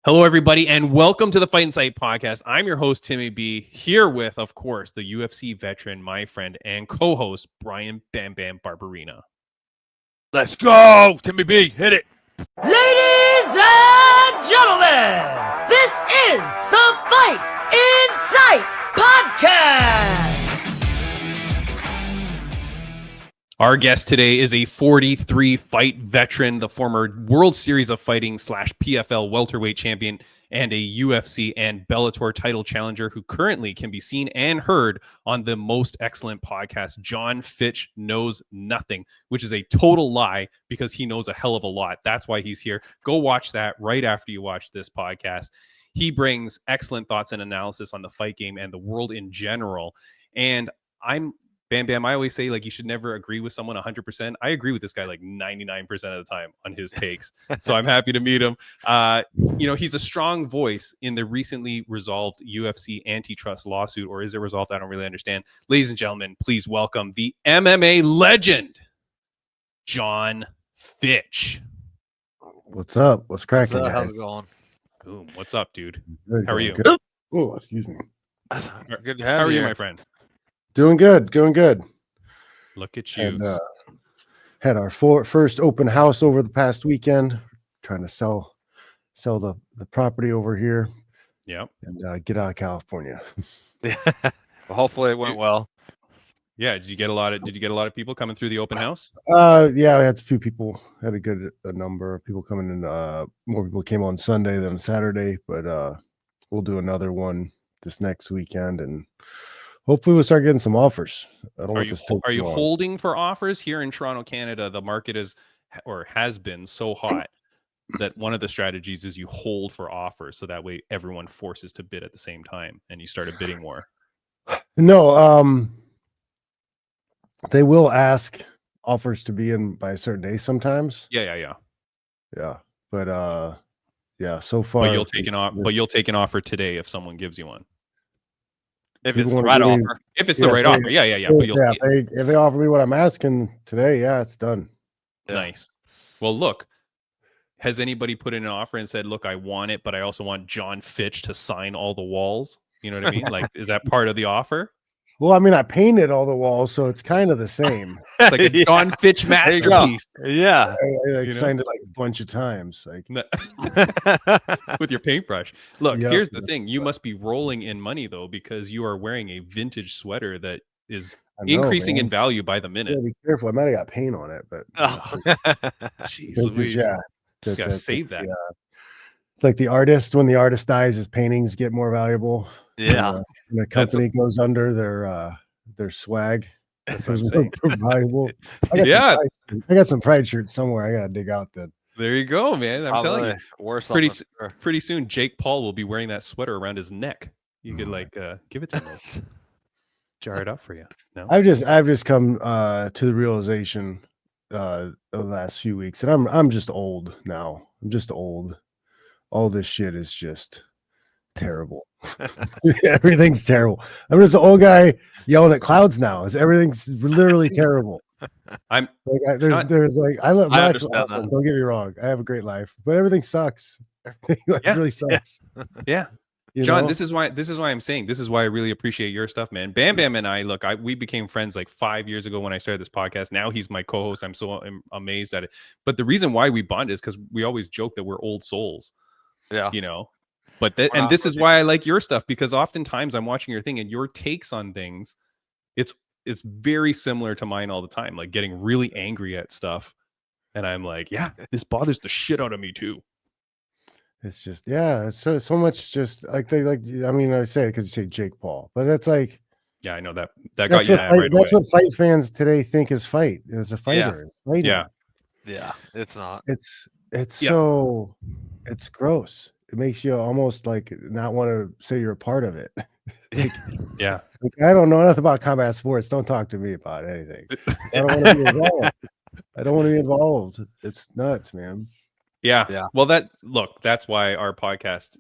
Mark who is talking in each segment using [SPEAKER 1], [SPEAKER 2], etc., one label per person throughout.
[SPEAKER 1] Hello, everybody, and welcome to the Fight Insight podcast. I'm your host, Timmy B, here with, of course, the UFC veteran, my friend, and co-host, Brian Bam Bam Barberina.
[SPEAKER 2] Let's go, Timmy B, hit it.
[SPEAKER 3] Ladies and gentlemen, this is the Fight Insight podcast.
[SPEAKER 1] Our guest today is a 43-fight veteran, the former World Series of Fighting / PFL welterweight champion, and a UFC and Bellator title challenger who currently can be seen and heard on the most excellent podcast, Jon Fitch Knows Nothing, which is a total lie because he knows a hell of a lot. That's why he's here. Go watch that right after you watch this podcast. He brings excellent thoughts and analysis on the fight game and the world in general. And Bam Bam, I always say, like, you should never agree with someone 100%. I agree with this guy like 99% of the time on his takes. So I'm happy to meet him. He's a strong voice in the recently resolved UFC Antitrust Lawsuit, or is it resolved? I don't really understand. Ladies and gentlemen, please welcome the MMA legend, Jon Fitch.
[SPEAKER 4] What's up? What's cracking?
[SPEAKER 2] How's it going?
[SPEAKER 1] Boom. What's up, dude?
[SPEAKER 4] Good,
[SPEAKER 1] How are you?
[SPEAKER 4] Good. Oh, excuse me.
[SPEAKER 2] Good to have
[SPEAKER 1] How are
[SPEAKER 2] you,
[SPEAKER 1] you, my friend?
[SPEAKER 4] Doing good.
[SPEAKER 1] Look at you.
[SPEAKER 4] And, had our first open house over the past weekend. Trying to sell the property over here.
[SPEAKER 1] Yep.
[SPEAKER 4] And get out of California.
[SPEAKER 2] Well, hopefully it went well.
[SPEAKER 1] Yeah. Did you get a lot of people coming through the open house?
[SPEAKER 4] Yeah, we had a few people. Had a number of people coming in. More people came on Sunday than Saturday, but we'll do another one this next weekend, and hopefully we'll start getting some offers.
[SPEAKER 1] Are you holding for offers here in Toronto, Canada? The market has been so hot that one of the strategies is you hold for offers, so that way everyone forces to bid at the same time, and you started bidding more.
[SPEAKER 4] No, they will ask offers to be in by a certain day sometimes.
[SPEAKER 1] Yeah.
[SPEAKER 4] But yeah, so far.
[SPEAKER 1] But you'll take an offer today if someone gives you one.
[SPEAKER 2] If it's the right offer.
[SPEAKER 1] If it's the right offer, yeah. But
[SPEAKER 4] if they offer me what I'm asking today, yeah, it's done.
[SPEAKER 2] Yeah.
[SPEAKER 1] Nice. Well, look, has anybody put in an offer and said, "Look, I want it, but I also want Jon Fitch to sign all the walls"? You know what I mean? Like, is that part of the offer?
[SPEAKER 4] Well, I mean, I painted all the walls, so it's kind of the same.
[SPEAKER 1] It's like a Jon Fitch masterpiece.
[SPEAKER 2] Yeah.
[SPEAKER 4] I signed it like a bunch of times. Like
[SPEAKER 1] with your paintbrush. Look,
[SPEAKER 4] Yep.
[SPEAKER 1] here's the thing. You must be rolling in money, though, because you are wearing a vintage sweater that is increasing in value by the minute.
[SPEAKER 4] Be careful. I might have got paint on it, but
[SPEAKER 1] Jeez,
[SPEAKER 4] you
[SPEAKER 1] gotta save that.
[SPEAKER 4] It's like the artist, when the artist dies, his paintings get more valuable.
[SPEAKER 2] Yeah.
[SPEAKER 4] When the company goes under, their swag becomes more valuable. I got some pride shirts somewhere. I gotta dig out that.
[SPEAKER 1] There you go, man. I'm telling you, pretty soon Jake Paul will be wearing that sweater around his neck. You could give it to him. Jar it up for you. No,
[SPEAKER 4] I've just come to the realization of the last few weeks that I'm just old now. I'm just old. All this shit is just terrible. Everything's terrible. I'm just an old guy yelling at clouds now. Everything's literally terrible.
[SPEAKER 1] I'm
[SPEAKER 4] like, I love my life. Awesome. Don't get me wrong. I have a great life, but everything sucks. It really sucks.
[SPEAKER 1] Yeah. Jon, this is why I'm saying this is why I really appreciate your stuff, man. Bam Bam and I, we became friends like 5 years ago when I started this podcast. Now he's my co-host. I'm so amazed at it. But the reason why we bonded is because we always joke that we're old souls.
[SPEAKER 2] Yeah.
[SPEAKER 1] But this is why I like your stuff, because oftentimes I'm watching your thing and your takes on things, it's very similar to mine all the time, like getting really angry at stuff. And I'm like, yeah, this bothers the shit out of me too.
[SPEAKER 4] It's just, it's so much just like I say it because you say Jake Paul, but it's like,
[SPEAKER 1] yeah, I know that got you.
[SPEAKER 4] That's what fight fans today think is fight. Is a fighter. It's fighting.
[SPEAKER 2] Yeah, it's not.
[SPEAKER 4] It's gross. It makes you almost like not want to say you're a part of it.
[SPEAKER 1] Yeah.
[SPEAKER 4] Like, I don't know nothing about combat sports. Don't talk to me about anything. I don't want to be involved. I don't want to be involved. It's nuts, man.
[SPEAKER 1] Yeah. Well, that's why our podcast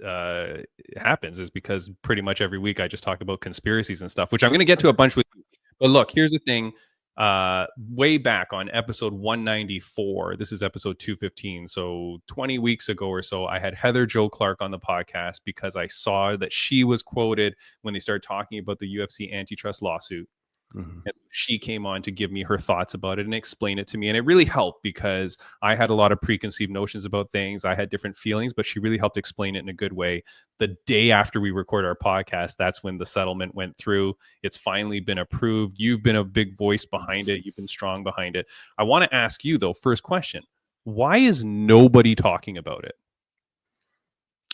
[SPEAKER 1] happens, is because pretty much every week I just talk about conspiracies and stuff, which I'm going to get to a bunch with you. But look, here's the thing. way back on episode 194. This is episode 215. So 20 weeks ago or so, I had Heather Jo Clark on the podcast because I saw that she was quoted when they started talking about the UFC antitrust lawsuit.
[SPEAKER 4] Mhm.
[SPEAKER 1] And she came on to give me her thoughts about it and explain it to me. And it really helped because I had a lot of preconceived notions about things. I had different feelings, but she really helped explain it in a good way. The day after we record our podcast, that's when the settlement went through. It's finally been approved. You've been a big voice behind it. You've been strong behind it. I want to ask you, though, first question. Why is nobody talking about it?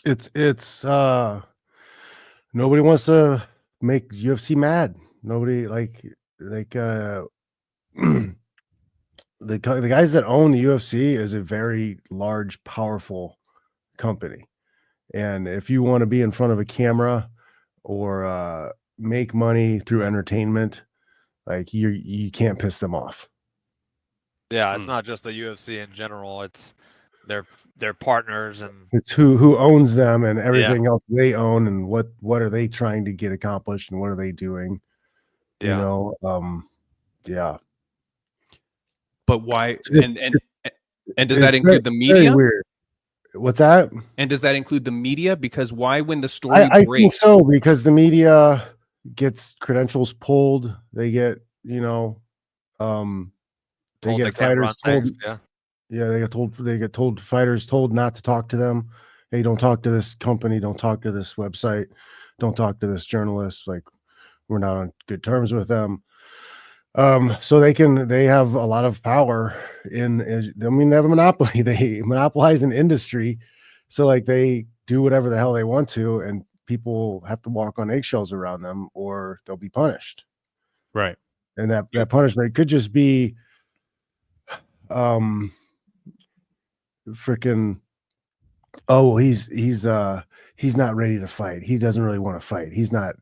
[SPEAKER 4] It's nobody wants to make UFC mad. Nobody like the guys that own the UFC is a very large, powerful company. And if you want to be in front of a camera or make money through entertainment, like you can't piss them off.
[SPEAKER 2] Yeah, it's not just the UFC in general. It's their partners and
[SPEAKER 4] It's who owns them and everything else they own, and what are they trying to get accomplished and what are they doing? You know, yeah.
[SPEAKER 1] But why?
[SPEAKER 4] It's,
[SPEAKER 1] And does that
[SPEAKER 4] it's
[SPEAKER 1] include the
[SPEAKER 4] very
[SPEAKER 1] media?
[SPEAKER 4] weird. What's that?
[SPEAKER 1] And does that include the media? Because why, when the story
[SPEAKER 4] I think
[SPEAKER 1] breaks,
[SPEAKER 4] so, because the media gets credentials pulled. They get, they get fighters told, they get told fighters told not to talk to them. Hey, don't talk to this company, don't talk to this website, don't talk to this journalist. Like, we're not on good terms with them. So they have a lot of power they have a monopoly. They monopolize an industry. So like they do whatever the hell they want to, and people have to walk on eggshells around them or they'll be punished.
[SPEAKER 1] right?
[SPEAKER 4] And that punishment could just be freaking, oh, he's not ready to fight. He doesn't really want to fight. He's not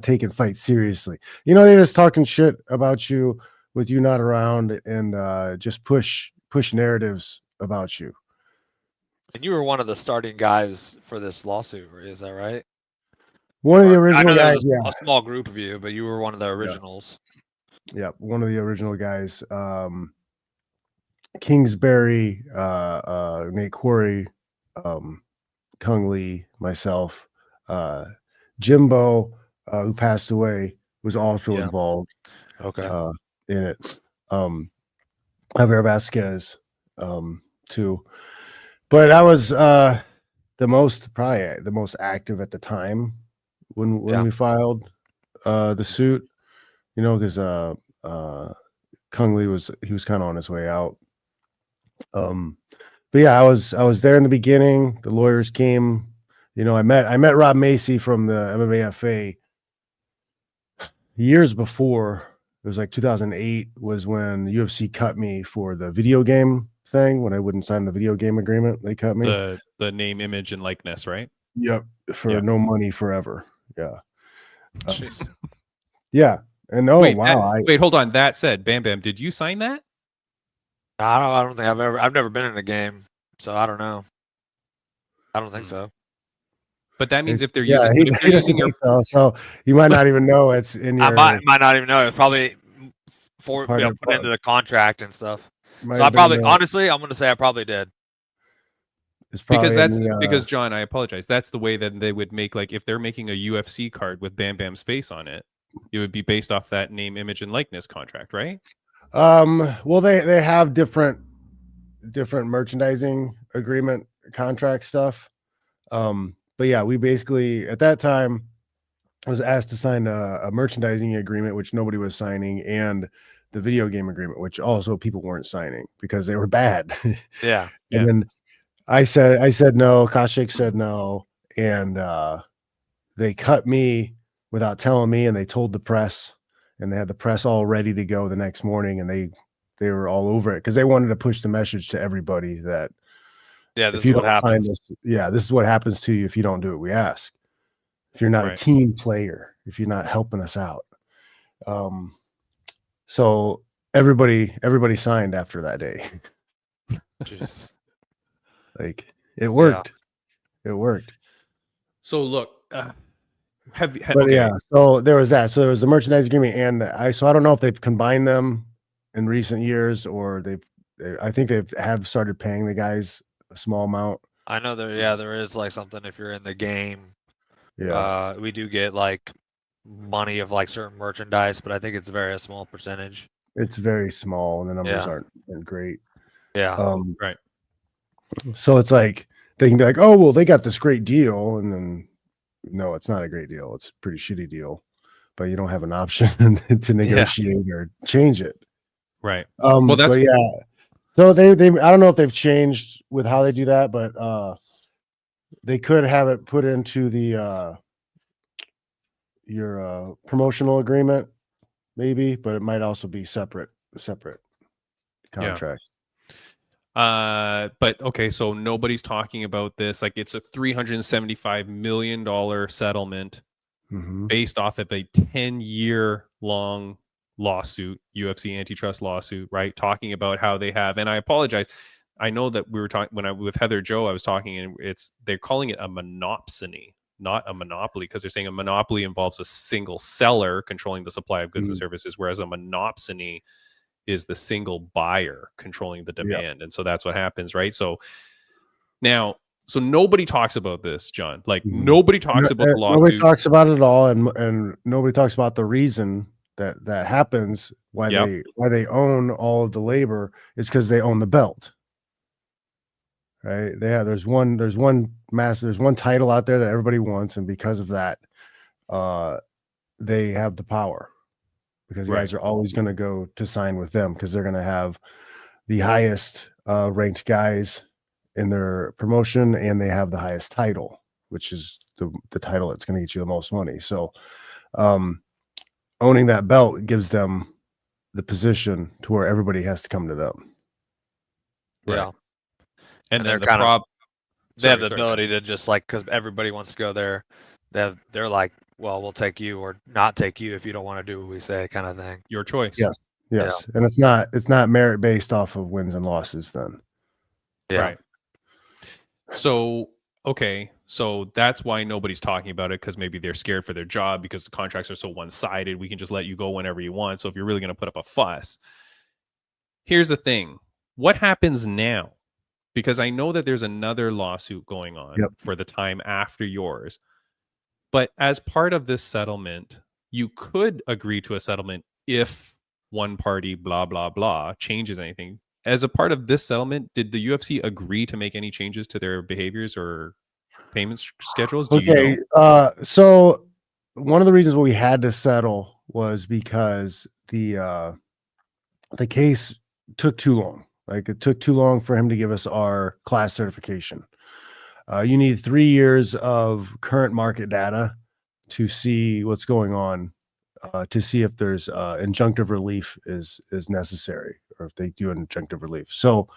[SPEAKER 4] taking fights seriously. They're just talking shit about you with you not around, and just push narratives about you.
[SPEAKER 2] And you were one of the starting guys for this lawsuit, is that right?
[SPEAKER 4] One of the original
[SPEAKER 2] I know there
[SPEAKER 4] guys,
[SPEAKER 2] was
[SPEAKER 4] yeah.
[SPEAKER 2] a small group of you, but you were one of the originals.
[SPEAKER 4] Yeah, one of the original guys. Kingsbury, Nate Quarry, Kung Lee, myself, Jimbo, who passed away, was also involved.
[SPEAKER 2] Okay.
[SPEAKER 4] In it. Javier Vasquez, too. But I was probably the most active at the time when we filed the suit, because Kung Lee was kind of on his way out. But yeah, I was there in the beginning. The lawyers came. I met Rob Macy from the MMAFA years before. It was like 2008 was when UFC cut me for the video game thing. When I wouldn't sign the video game agreement, they cut me.
[SPEAKER 1] The name, image, and likeness, right?
[SPEAKER 4] Yep, for no money forever. Yeah.
[SPEAKER 2] Jeez.
[SPEAKER 4] Yeah. And
[SPEAKER 1] wait, hold on. That said, Bam Bam, did you sign that?
[SPEAKER 2] I don't think I've never been in a game, so I don't know. I don't think so.
[SPEAKER 1] But that means if they're
[SPEAKER 4] he
[SPEAKER 1] using your
[SPEAKER 4] so you might not even know it's in your.
[SPEAKER 2] I might not even know. It's probably put into the contract and stuff. So I probably, honestly, I'm going to say I probably did.
[SPEAKER 1] Because John, I apologize. That's the way that they would make, like, if they're making a UFC card with Bam Bam's face on it, it would be based off that name, image, and likeness contract, right?
[SPEAKER 4] Well, they have different merchandising agreement contract stuff. But yeah, we basically at that time was asked to sign a merchandising agreement, which nobody was signing, and the video game agreement, which also people weren't signing because they were bad.
[SPEAKER 2] Yeah.
[SPEAKER 4] And then I said no, Kashik said no, and they cut me without telling me, and they told the press, and they had the press all ready to go the next morning, and they were all over it because they wanted to push the message to everybody that
[SPEAKER 2] this is what happens.
[SPEAKER 4] This is what happens to you if you don't do what we ask. If you're not a team player, if you're not helping us out. So everybody signed after that day.
[SPEAKER 2] Jeez.
[SPEAKER 4] Like it worked. It worked.
[SPEAKER 1] So look, Okay.
[SPEAKER 4] So there was that. So there was the merchandise agreement, and so I don't know if they've combined them in recent years, or I think they have started paying the guys a small amount.
[SPEAKER 2] I know there is like something if you're in the game.
[SPEAKER 4] Yeah.
[SPEAKER 2] We do get like money of like certain merchandise, but I think it's a very small percentage.
[SPEAKER 4] It's very small, and the numbers
[SPEAKER 2] Yeah.
[SPEAKER 4] aren't great.
[SPEAKER 2] Yeah.
[SPEAKER 1] Right.
[SPEAKER 4] So it's like they can be like, oh well, they got this great deal, and then no, it's not a great deal. It's a pretty shitty deal, but you don't have an option to negotiate or change it.
[SPEAKER 1] Right. Well, that's
[SPEAKER 4] but yeah. So they I don't know if they've changed with how they do that, but they could have it put into the your promotional agreement, maybe, but it might also be separate contract.
[SPEAKER 1] But okay, so nobody's talking about this. Like, it's a $375 million settlement based off of a 10-year long lawsuit, UFC antitrust lawsuit, right? Talking about how they have, and I apologize. I know that we were talking with Heather Joe, I was talking, and they're calling it a monopsony, not a monopoly, because they're saying a monopoly involves a single seller controlling the supply of goods and services, whereas a monopsony is the single buyer controlling the demand. And so that's what happens, right? So now, so nobody talks about this, John. Like, nobody talks about the lawsuit.
[SPEAKER 4] Nobody talks about it at all, and nobody talks about the reason that happens, why they own all of the labor, is because they own the belt. Right? There's one title out there that everybody wants, and because of that, they have the power, because guys are always going to go to sign with them, because they're going to have the highest ranked guys in their promotion, and they have the highest title, which is the title that's going to get you the most money. So owning that belt gives them the position to where everybody has to come to them.
[SPEAKER 2] Yeah.
[SPEAKER 1] And then
[SPEAKER 2] they have the ability to just like, because everybody wants to go there, they're like, well, we'll take you or not take you if you don't want to do what we say, kind of thing.
[SPEAKER 1] Your choice.
[SPEAKER 4] Yes. Yeah. And it's not merit based off of wins and losses then.
[SPEAKER 2] Yeah.
[SPEAKER 1] Right. So, okay. So that's why nobody's talking about it, because maybe they're scared for their job because the contracts are so one-sided. We can just let you go whenever you want. So if you're really going to put up a fuss, here's the thing. What happens now? Because I know that there's another lawsuit going on for the time after yours. But as part of this settlement, you could agree to a settlement if one party, blah, blah, blah, changes anything. As a part of this settlement, did the UFC agree to make any changes to their behaviors or payment schedules? Do you know?
[SPEAKER 4] So one of the reasons we had to settle was because the case took too long. Like, it took too long for him to give us our class certification. You need 3 years of current market data to see what's going on, to see if there's injunctive relief is necessary, or if they do an injunctive relief. So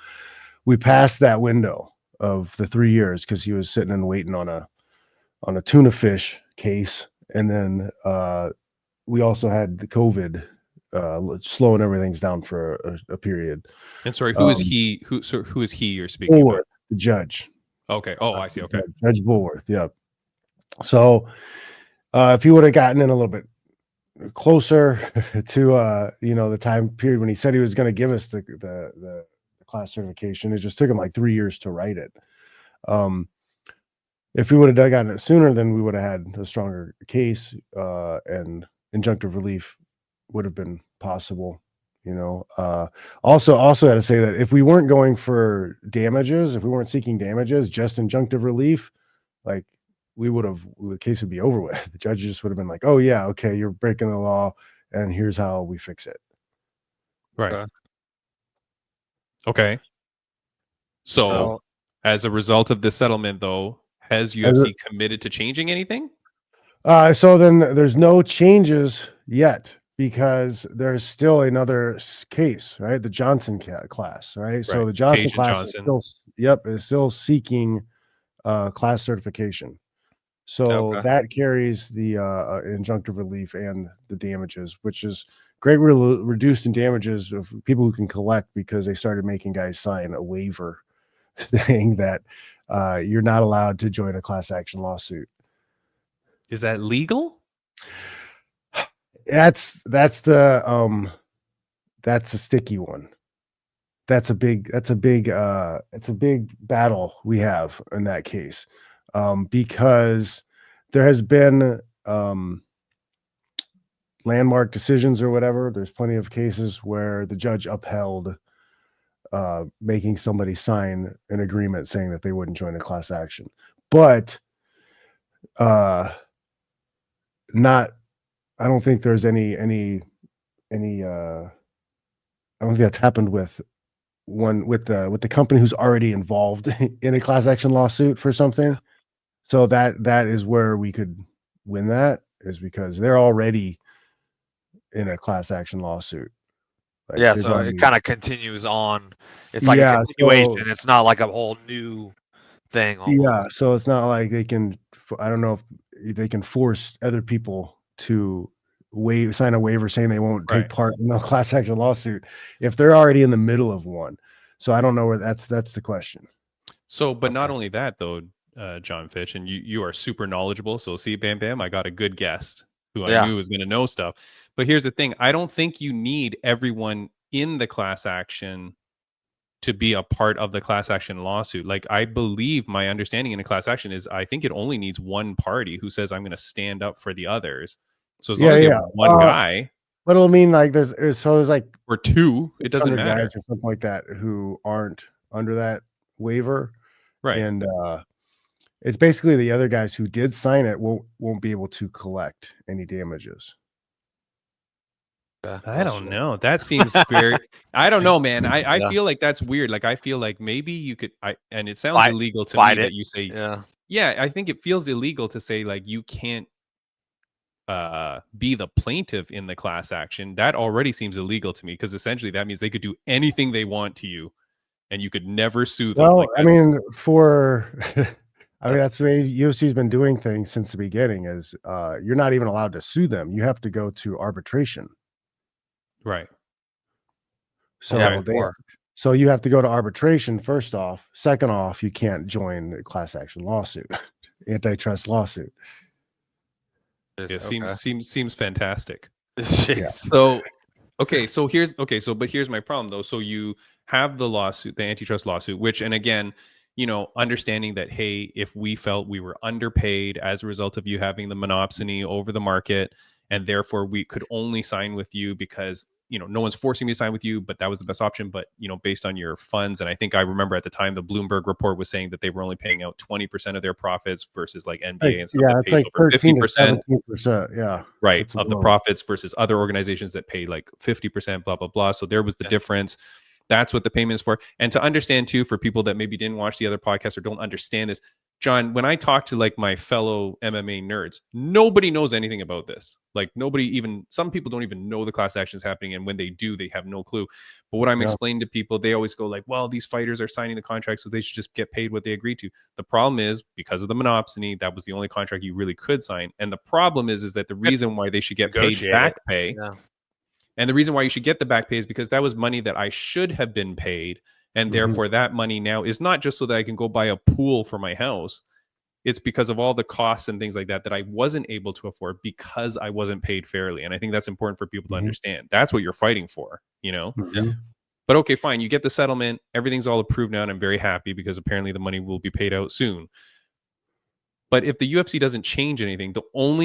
[SPEAKER 4] we passed that window of the 3 years because he was sitting and waiting on a tuna fish case, and then we also had the COVID slowing everything down for a period.
[SPEAKER 1] And sorry, who is he? Who is he you're speaking about?
[SPEAKER 4] The judge.
[SPEAKER 1] Okay. Oh, I see. Okay.
[SPEAKER 4] Judge Bullworth. Yeah. So if he would have gotten in a little bit closer to the time period when he said he was going to give us the class certification, it just took him like 3 years to write it. If we would have gotten it sooner, then we would have had a stronger case, and injunctive relief would have been possible. Also had to say that if we weren't going for damages, if we weren't seeking damages, just injunctive relief, like, the case would be over with. The judge just would have been like, oh yeah, okay, you're breaking the law, and here's how we fix it.
[SPEAKER 1] Right. Okay. So as a result of this settlement, though, has UFC committed to changing anything?
[SPEAKER 4] So then there's no changes yet, because there's still another case, right? The Johnson class, right? So the Johnson class is still seeking class certification. So that carries the injunctive relief and the damages, which is greatly reduced in damages of people who can collect, because they started making guys sign a waiver saying that you're not allowed to join a class action lawsuit.
[SPEAKER 1] Is that legal?
[SPEAKER 4] That's the sticky one. It's a big battle we have in that case. Because there has been landmark decisions or whatever. There's plenty of cases where the judge upheld making somebody sign an agreement saying that they wouldn't join a class action. But not I don't think there's any I don't think that's happened with the company who's already involved in a class action lawsuit for something. So that is where we could win, that is because they're already in a class action lawsuit.
[SPEAKER 2] Like so it kind of continues on. It's like a continuation. So, it's not like a whole new thing. Almost.
[SPEAKER 4] Yeah, so it's not like they can. I don't know if they can force other people to sign a waiver saying they won't take part in the class action lawsuit if they're already in the middle of one. So I don't know where that's the question.
[SPEAKER 1] So, but not only that though, Jon Fitch, and you are super knowledgeable. So see, Bam Bam, I got a good guest who I knew was going to know stuff. But here's the thing: I don't think you need everyone in the class action to be a part of the class action lawsuit. Like, I believe my understanding in a class action is I think it only needs one party who says I'm going to stand up for the others. So as long as you have one guy.
[SPEAKER 4] But it'll mean like there's like
[SPEAKER 1] or two, it doesn't matter,
[SPEAKER 4] guys or something like that who aren't under that waiver,
[SPEAKER 1] right?
[SPEAKER 4] And it's basically the other guys who did sign it won't be able to collect any damages.
[SPEAKER 1] I don't know. That seems very. I don't know, man. I feel like that's weird. Like I feel like maybe you could. And it sounds illegal to me that you say. Yeah, I think it feels illegal to say like you can't be the plaintiff in the class action. That already seems illegal to me because essentially that means they could do anything they want to you, and you could never sue them.
[SPEAKER 4] Well, like I mean, that's the way UFC's been doing things since the beginning. Is you're not even allowed to sue them. You have to go to arbitration.
[SPEAKER 1] Right.
[SPEAKER 4] So so you have to go to arbitration first off. Second off, you can't join a class action lawsuit, antitrust lawsuit.
[SPEAKER 1] It seems fantastic.
[SPEAKER 2] So
[SPEAKER 1] but here's my problem though. So you have the lawsuit, the antitrust lawsuit, which, and again, understanding that, hey, if we felt we were underpaid as a result of you having the monopsony over the market, and therefore we could only sign with you because, no one's forcing me to sign with you, but that was the best option. But, based on your funds. And I think I remember at the time, the Bloomberg report was saying that they were only paying out 20% of their profits versus like NBA and stuff.
[SPEAKER 4] Yeah, it's like 50%. Yeah.
[SPEAKER 1] Right. Of the profits versus other organizations that pay like 50%, blah, blah, blah. So there was the difference. That's what the payment is for. And to understand too, for people that maybe didn't watch the other podcasts or don't understand this, John, when I talk to like my fellow MMA nerds, nobody knows anything about this. Like some people don't even know the class action is happening. And when they do, they have no clue. But what I'm explaining to people, they always go like, well, these fighters are signing the contract, so they should just get paid what they agreed to. The problem is because of the monopsony, that was the only contract you really could sign. And the problem is that the reason why they should get paid back pay. Yeah. And the reason why you should get the back pay is because that was money that I should have been paid. And therefore that money now is not just so that I can go buy a pool for my house. It's because of all the costs and things like that I wasn't able to afford because I wasn't paid fairly. And I think that's important for people to understand. That's what you're fighting for, But okay, fine. You get the settlement. Everything's all approved now. And I'm very happy because apparently the money will be paid out soon. But if the UFC doesn't change anything,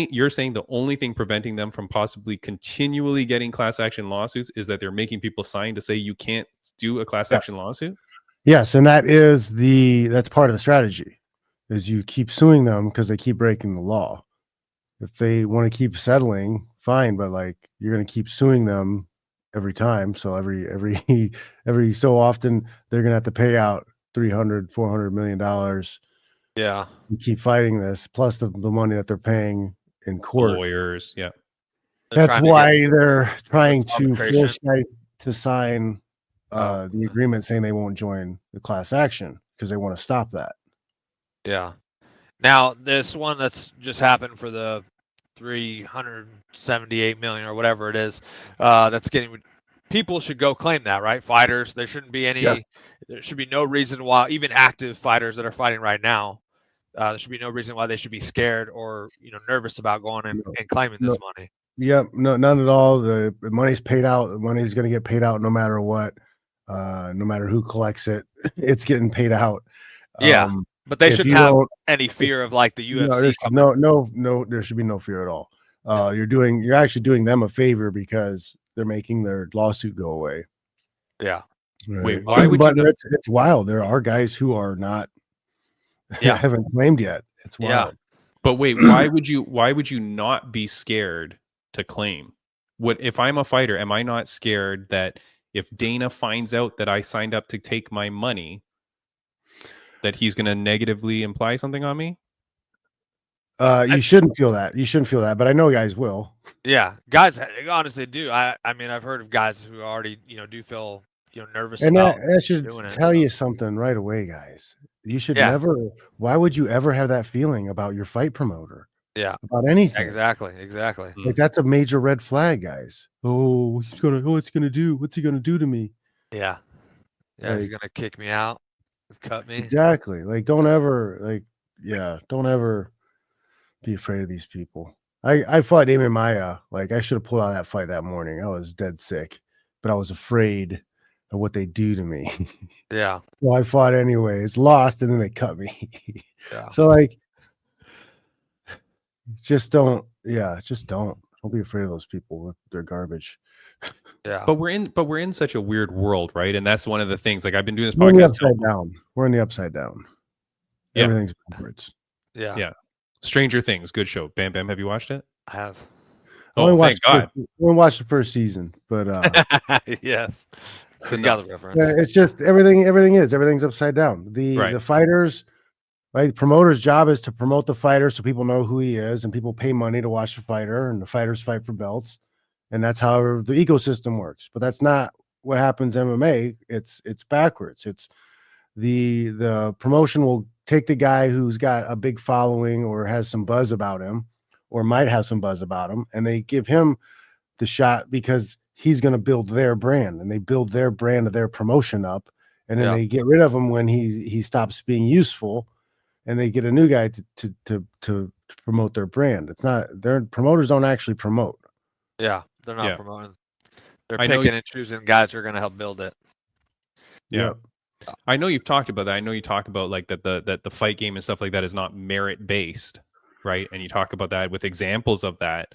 [SPEAKER 1] you're saying the only thing preventing them from possibly continually getting class action lawsuits is that they're making people sign to say you can't do a class action lawsuit?
[SPEAKER 4] Yes, and that's part of the strategy, is you keep suing them because they keep breaking the law. If they want to keep settling, fine, but like you're going to keep suing them every time. So every so often they're going to have to pay out $300-400 million.
[SPEAKER 2] Yeah,
[SPEAKER 4] you keep fighting this, plus the money that they're paying in court.
[SPEAKER 1] Lawyers, yeah.
[SPEAKER 4] That's why they're trying to force guys to sign the agreement saying they won't join the class action because they want to stop that.
[SPEAKER 2] Yeah. Now, this one that's just happened for the 378 million or whatever it is, that's getting. People should go claim that, right? Fighters. There shouldn't be any. There should be no reason why even active fighters that are fighting right now. There should be no reason why they should be scared or nervous about going and claiming
[SPEAKER 4] No.
[SPEAKER 2] this money.
[SPEAKER 4] Yep, no, none at all. The money's paid out. The money's going to get paid out no matter what. No matter who collects it, it's getting paid out.
[SPEAKER 2] Yeah, but they shouldn't have any fear of like the UFC coming.
[SPEAKER 4] No, there should be no fear at all. You're actually doing them a favor because they're making their lawsuit go away.
[SPEAKER 2] Yeah.
[SPEAKER 4] Right.
[SPEAKER 1] Wait, why would you?
[SPEAKER 4] It's wild. There are guys who are not. Haven't claimed yet. It's wild.
[SPEAKER 1] Yeah. But wait, why would you not be scared to claim? What if I'm a fighter? Am I not scared that if Dana finds out that I signed up to take my money, that he's going to negatively imply something on me?
[SPEAKER 4] You shouldn't feel that. You shouldn't feel that, but I know guys will.
[SPEAKER 2] Yeah, guys honestly do. I mean, I've heard of guys who already do feel nervous.
[SPEAKER 4] And
[SPEAKER 2] about
[SPEAKER 4] that should tell you something right away, guys. You should never. Why would you ever have that feeling about your fight promoter?
[SPEAKER 2] Yeah,
[SPEAKER 4] about anything.
[SPEAKER 2] Exactly.
[SPEAKER 4] Like that's a major red flag, guys. Oh, what's he gonna do? What's he gonna do to me?
[SPEAKER 2] Yeah, he's gonna kick me out, cut me.
[SPEAKER 4] Exactly. Like don't ever be afraid of these people. I fought Amy Maya. Like I should have pulled out that fight that morning. I was dead sick, but I was afraid of what they do to me.
[SPEAKER 2] Yeah.
[SPEAKER 4] Well, I fought anyways, lost, and then they cut me.
[SPEAKER 2] Yeah.
[SPEAKER 4] So like, don't be afraid of those people. They're garbage.
[SPEAKER 2] Yeah.
[SPEAKER 1] But we're in such a weird world, right? And that's one of the things. Like I've been doing this
[SPEAKER 4] We're
[SPEAKER 1] podcast.
[SPEAKER 4] in the upside down. We're in the upside down.
[SPEAKER 1] Yeah.
[SPEAKER 4] Everything's backwards.
[SPEAKER 2] Yeah.
[SPEAKER 1] Stranger Things, good show. Bam Bam, have you watched it?
[SPEAKER 2] I have.
[SPEAKER 1] Oh, thank God.
[SPEAKER 4] We watched the first season, but
[SPEAKER 2] yes.
[SPEAKER 1] So got the reference.
[SPEAKER 4] It's just everything's upside down. The fighters, right? The promoter's job is to promote the fighter so people know who he is and people pay money to watch the fighter and the fighters fight for belts. And that's how the ecosystem works. But that's not what happens in MMA. It's backwards. It's the promotion will take the guy who's got a big following or has some buzz about him or might have some buzz about him, and they give him the shot because he's going to build their brand, and they build their brand of their promotion up, and then they get rid of him when he stops being useful, and they get a new guy to promote their brand. It's not, their promoters don't actually promote.
[SPEAKER 2] Yeah, they're not promoting. They're picking and choosing guys who are going to help build it.
[SPEAKER 1] Yeah. I know you've talked about that. I know you talk about like that the fight game and stuff like that is not merit based, right? And you talk about that with examples of that.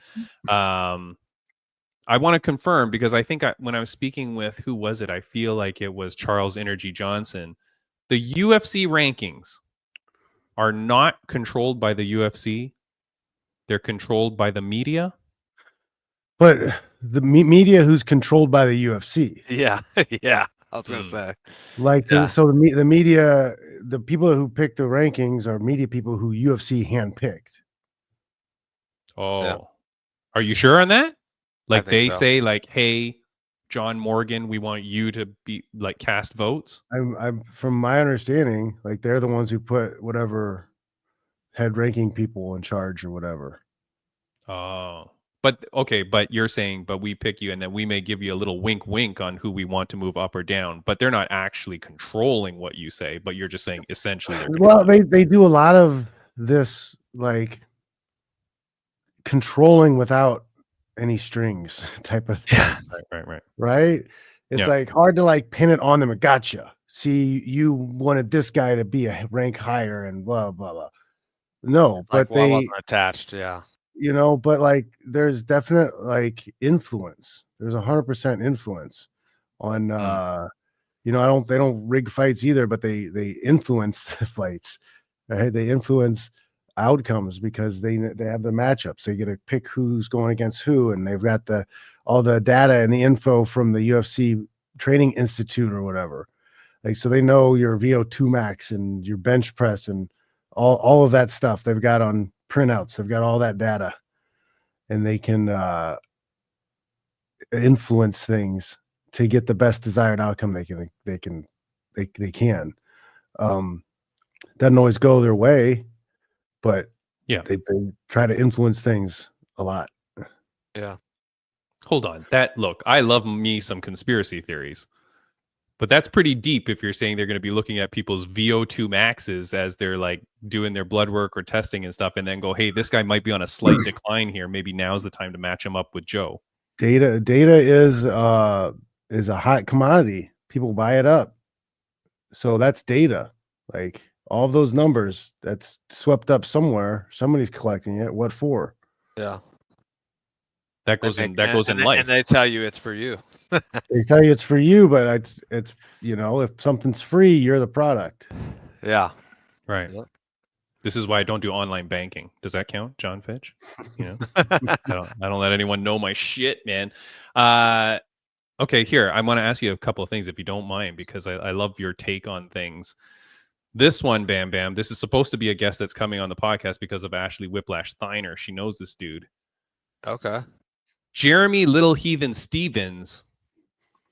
[SPEAKER 1] I want to confirm because I think when I was speaking with who was it? I feel like it was Charles Energy Johnson. The UFC rankings are not controlled by the UFC. They're controlled by the media.
[SPEAKER 4] But the media who's controlled by the UFC.
[SPEAKER 2] Yeah. Yeah. I was going to say.
[SPEAKER 4] Like, so the media, the people who pick the rankings are media people who UFC handpicked.
[SPEAKER 1] Oh. Are you sure on that? Like they say like, hey, John Morgan, we want you to be like cast votes.
[SPEAKER 4] I'm from my understanding, like they're the ones who put whatever head ranking people in charge or whatever.
[SPEAKER 1] Oh. But okay, but you're saying, but we pick you and then we may give you a little wink wink on who we want to move up or down, but they're not actually controlling what you say, but you're just saying essentially
[SPEAKER 4] they do a lot of this like controlling without any strings type of thing. Right? It's like hard to like pin it on them. Gotcha. See, you wanted this guy to be a rank higher and blah blah blah. No, but
[SPEAKER 2] I wasn't attached. Yeah.
[SPEAKER 4] But like there's definite like influence. There's 100% influence on they don't rig fights either, but they influence the fights. Right? They influence outcomes because they have the matchups. They get to pick who's going against who, and they've got all the data and the info from the UFC Training Institute or whatever. Like so they know your VO2 max and your bench press and all of that stuff they've got on printouts. They've got all that data, and they can influence things to get the best desired outcome they can. Doesn't always go their way, but they try to influence things a lot.
[SPEAKER 2] Yeah.
[SPEAKER 1] Hold on. Look, I love me some conspiracy theories. But that's pretty deep if you're saying they're going to be looking at people's VO2 maxes as they're like doing their blood work or testing and stuff, and then go, hey, this guy might be on a slight decline here. Maybe now's the time to match him up with Joe.
[SPEAKER 4] Data is a hot commodity. People buy it up. So that's data. Like all of those numbers, that's swept up somewhere. Somebody's collecting it. What for?
[SPEAKER 2] Yeah.
[SPEAKER 1] That goes in life.
[SPEAKER 2] And they tell you it's for you.
[SPEAKER 4] They tell you it's for you, but it's if something's free, you're the product.
[SPEAKER 2] Yeah.
[SPEAKER 1] Right.
[SPEAKER 2] Yep.
[SPEAKER 1] This is why I don't do online banking. Does that count, Jon Fitch? I don't let anyone know my shit, man. Okay, here, I want to ask you a couple of things if you don't mind, because I love your take on things. This one, Bam Bam, this is supposed to be a guest that's coming on the podcast because of Ashley Whiplash Thiner. She knows this dude.
[SPEAKER 2] Okay.
[SPEAKER 1] Jeremy Little Heathen Stevens,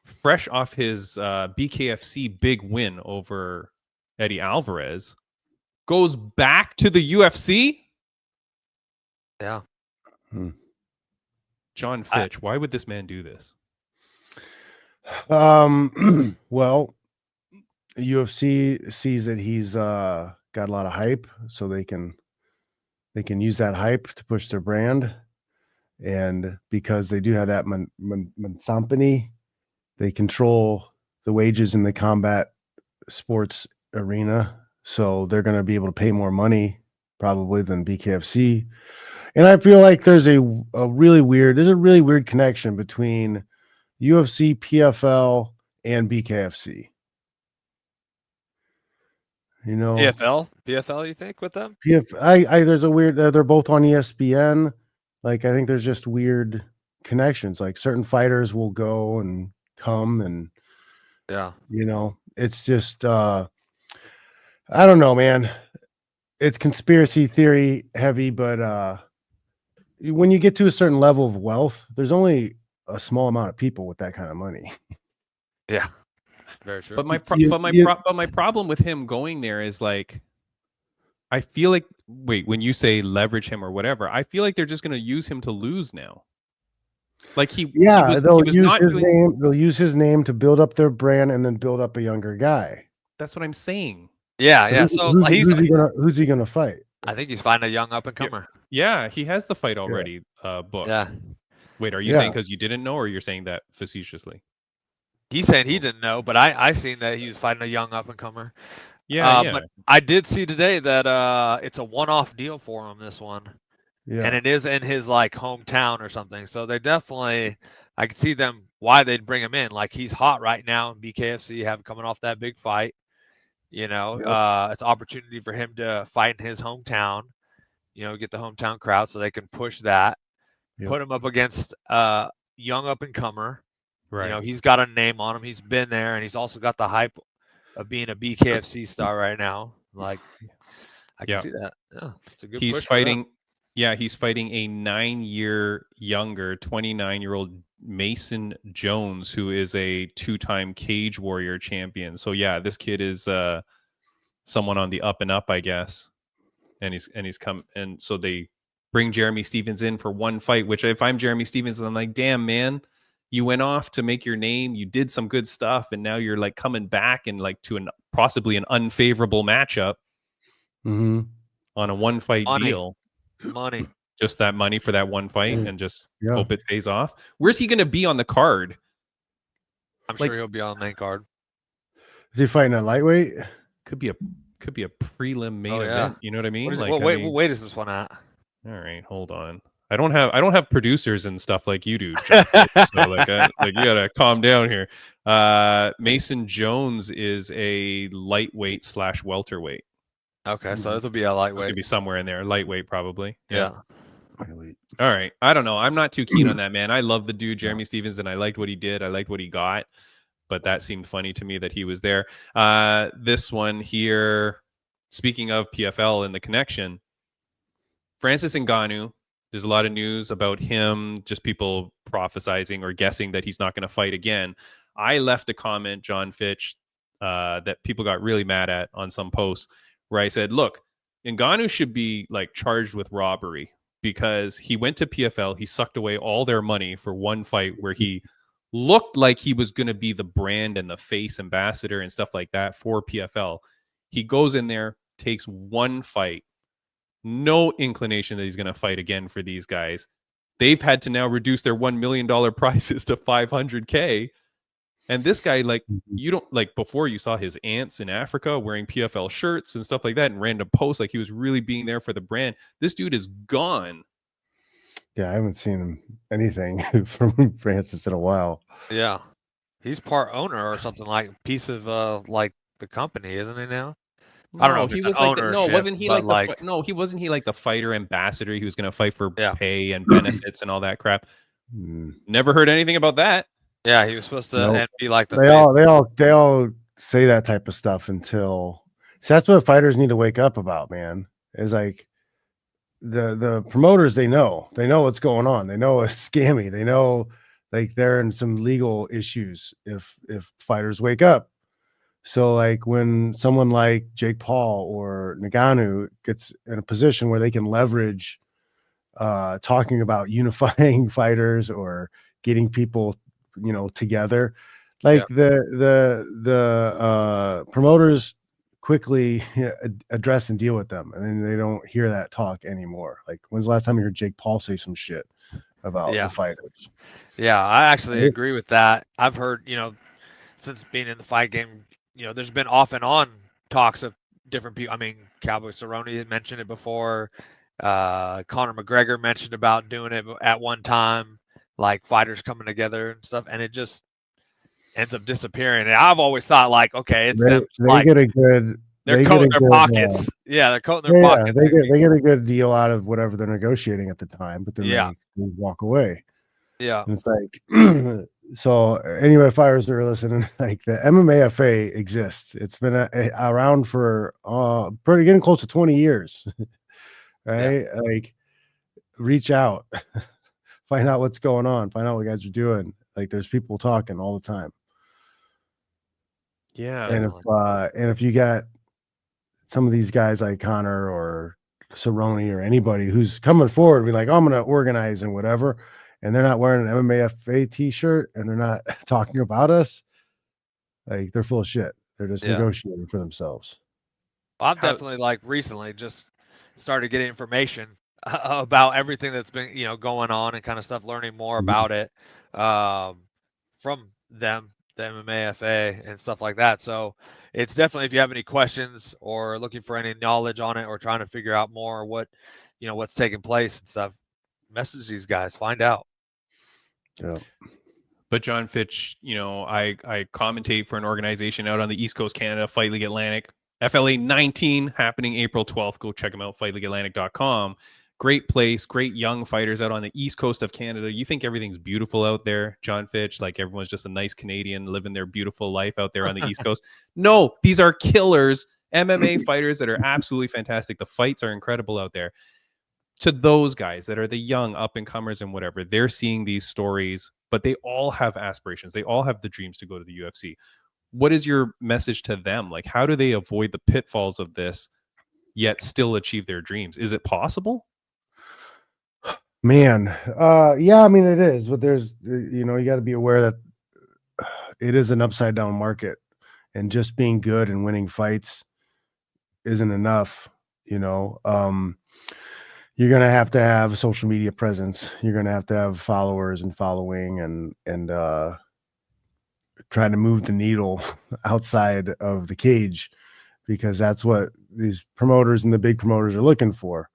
[SPEAKER 1] fresh off his BKFC big win over Eddie Alvarez, goes back to the UFC?
[SPEAKER 2] Yeah.
[SPEAKER 1] Jon Fitch, why would this man do this?
[SPEAKER 4] Well, UFC sees that he's got a lot of hype, so they can use that hype to push their brand. And because they do have that company, they control the wages in the combat sports arena. So they're going to be able to pay more money probably than BKFC. And I feel like there's a really weird connection between UFC, PFL, and BKFC.
[SPEAKER 2] PFL, you think with them?
[SPEAKER 4] There's a weird. They're both on ESPN. Like I think there's just weird connections. Like certain fighters will go and come, and it's just I don't know, man. It's conspiracy theory heavy, but when you get to a certain level of wealth, there's only a small amount of people with that kind of money.
[SPEAKER 2] Yeah, very true.
[SPEAKER 1] But my problem with him going there is like, I feel like when you say leverage him or whatever, I feel like they're just going to use him to lose now. Like they'll use his name to build up their brand and then build up a younger guy. That's what I'm saying.
[SPEAKER 2] Yeah,
[SPEAKER 4] so who's he gonna fight?
[SPEAKER 2] I think he's fighting a young up and comer.
[SPEAKER 1] Yeah, he has the fight already booked.
[SPEAKER 2] Yeah.
[SPEAKER 1] Wait, are you saying because you didn't know, or you're saying that facetiously?
[SPEAKER 2] He's saying he didn't know, but I seen that he was fighting a young up and comer.
[SPEAKER 1] Yeah.
[SPEAKER 2] But I did see today that it's a one-off deal for him, this one. Yeah. And it is in his like hometown or something. So they definitely, I could see why they'd bring him in. Like he's hot right now in BKFC, coming off that big fight. It's opportunity for him to fight in his hometown. Get the hometown crowd so they can push that. Yep. Put him up against young up and comer.
[SPEAKER 1] Right.
[SPEAKER 2] He's got a name on him. He's been there, and he's also got the hype of being a BKFC star right now. Like, I can see that. Yeah, it's a good.
[SPEAKER 1] He's fighting. Yeah, he's fighting a 9-year younger, 29-year-old Mason Jones, who is a 2-time Cage Warrior champion. So yeah, this kid is someone on the up and up, I guess. And he's come, and so they bring Jeremy Stevens in for one fight. Which, if I'm Jeremy Stevens, I'm like, damn man, you went off to make your name, you did some good stuff, and now you're like coming back and like to possibly an unfavorable matchup on a one fight deal.
[SPEAKER 2] Money.
[SPEAKER 1] Just that money for that one fight, and just hope it pays off. Where's he going to be on the card?
[SPEAKER 2] I'm sure he'll be on the main card.
[SPEAKER 4] Is he fighting a lightweight?
[SPEAKER 1] Could be a prelim main event. You know what I mean?
[SPEAKER 2] What weight is this one at?
[SPEAKER 1] All right, hold on. I don't have producers and stuff like you do, Jon Fitch, so you gotta calm down here. Mason Jones is a lightweight / welterweight.
[SPEAKER 2] Okay, so this will be a lightweight.
[SPEAKER 1] It's gonna be somewhere in there, lightweight probably.
[SPEAKER 2] Yeah.
[SPEAKER 1] All right. I don't know. I'm not too keen on that, man. I love the dude, Jeremy Stevens, and I liked what he did. I liked what he got, but that seemed funny to me that he was there. This one here, speaking of PFL and the connection, Francis Ngannou. There's a lot of news about him, just people prophesizing or guessing that he's not going to fight again. I left a comment, Jon Fitch, that people got really mad at on some posts, where I said, look, Ngannou should be like charged with robbery because he went to PFL, he sucked away all their money for one fight where he looked like he was going to be the brand and the face ambassador and stuff like that for PFL. He goes in there, takes one fight, no inclination that he's going to fight again for these guys. They've had to now reduce their $1 million prizes to $500K. And this guy, like, you don't, like, before you saw his aunts in Africa wearing PFL shirts and stuff like that and random posts, like he was really being there for the brand. This dude is gone.
[SPEAKER 4] Yeah, I haven't seen anything from Francis in a while.
[SPEAKER 2] Yeah, he's part owner or something, like piece of like the company, isn't he now? I don't know if
[SPEAKER 1] he
[SPEAKER 2] it's
[SPEAKER 1] was
[SPEAKER 2] an
[SPEAKER 1] like
[SPEAKER 2] ownership,
[SPEAKER 1] wasn't he
[SPEAKER 2] but
[SPEAKER 1] like no, he wasn't he like the fighter ambassador? He was going to fight for
[SPEAKER 2] Yeah.
[SPEAKER 1] pay and benefits and all that crap.
[SPEAKER 4] Mm.
[SPEAKER 1] Never heard anything about that.
[SPEAKER 2] Yeah, he was supposed to
[SPEAKER 4] Nope.
[SPEAKER 2] and be like the
[SPEAKER 4] They all say that type of stuff until that's what fighters need to wake up about, man. Is like the promoters, they know what's going on. They know it's scammy. They know like they're in some legal issues if fighters wake up. So like when someone like Jake Paul or Ngannou gets in a position where they can leverage talking about unifying fighters or getting people, together, like the promoters quickly address and deal with them, and then they don't hear that talk anymore. Like, when's the last time you heard Jake Paul say some shit about the fighters?
[SPEAKER 2] Yeah, I actually agree with that. I've heard, since being in the fight game, there's been off and on talks of different people. I mean, Cowboy Cerrone had mentioned it before. Conor McGregor mentioned about doing it at one time, like fighters coming together and stuff, and it just ends up disappearing. And I've always thought, like, okay, it's them.
[SPEAKER 4] They get a good.
[SPEAKER 2] They're coating their pockets. Yeah, they're coating their pockets.
[SPEAKER 4] They get a good deal out of whatever they're negotiating at the time, but then they walk away.
[SPEAKER 2] Yeah,
[SPEAKER 4] and it's like so. Anyway, fighters that are listening, like the MMA exists. It's been around for pretty getting close to 20 years, right? Yeah. Like, reach out, find out what's going on, find out what guys are doing. Like, there's people talking all the time.
[SPEAKER 1] Yeah,
[SPEAKER 4] and if you got some of these guys like Conor or Cerrone or anybody who's coming forward, be like, oh, I'm going to organize and whatever, and they're not wearing an MMA t-shirt and they're not talking about us, like, they're full of shit. They're just negotiating for themselves.
[SPEAKER 2] I've definitely, like, recently just started getting information about everything that's been, going on and kind of stuff, learning more about it from them, the MMA and stuff like that. So it's definitely, if you have any questions or looking for any knowledge on it or trying to figure out more what, what's taking place and stuff, message these guys, find out.
[SPEAKER 4] Yeah.
[SPEAKER 1] But Jon Fitch, I commentate for an organization out on the East Coast Canada, Fight League Atlantic. FLA 19 happening April 12th. Go check them out, fightleagueatlantic.com. Great place, great young fighters out on the East Coast of Canada. You think everything's beautiful out there, Jon Fitch? Like, everyone's just a nice Canadian living their beautiful life out there on the East Coast. No, these are killers, MMA fighters that are absolutely fantastic. The fights are incredible out there. To those guys that are the young up-and-comers and whatever, they're seeing these stories, but they all have aspirations. They all have the dreams to go to the UFC. What is your message to them? Like, how do they avoid the pitfalls of this, yet still achieve their dreams? Is it possible?
[SPEAKER 4] Man, yeah, I mean, it is, but there's, you got to be aware that it is an upside down market, and just being good and winning fights isn't enough. You're going to have a social media presence. You're going to have followers and following and trying to move the needle outside of the cage, because that's what these promoters and the big promoters are looking for.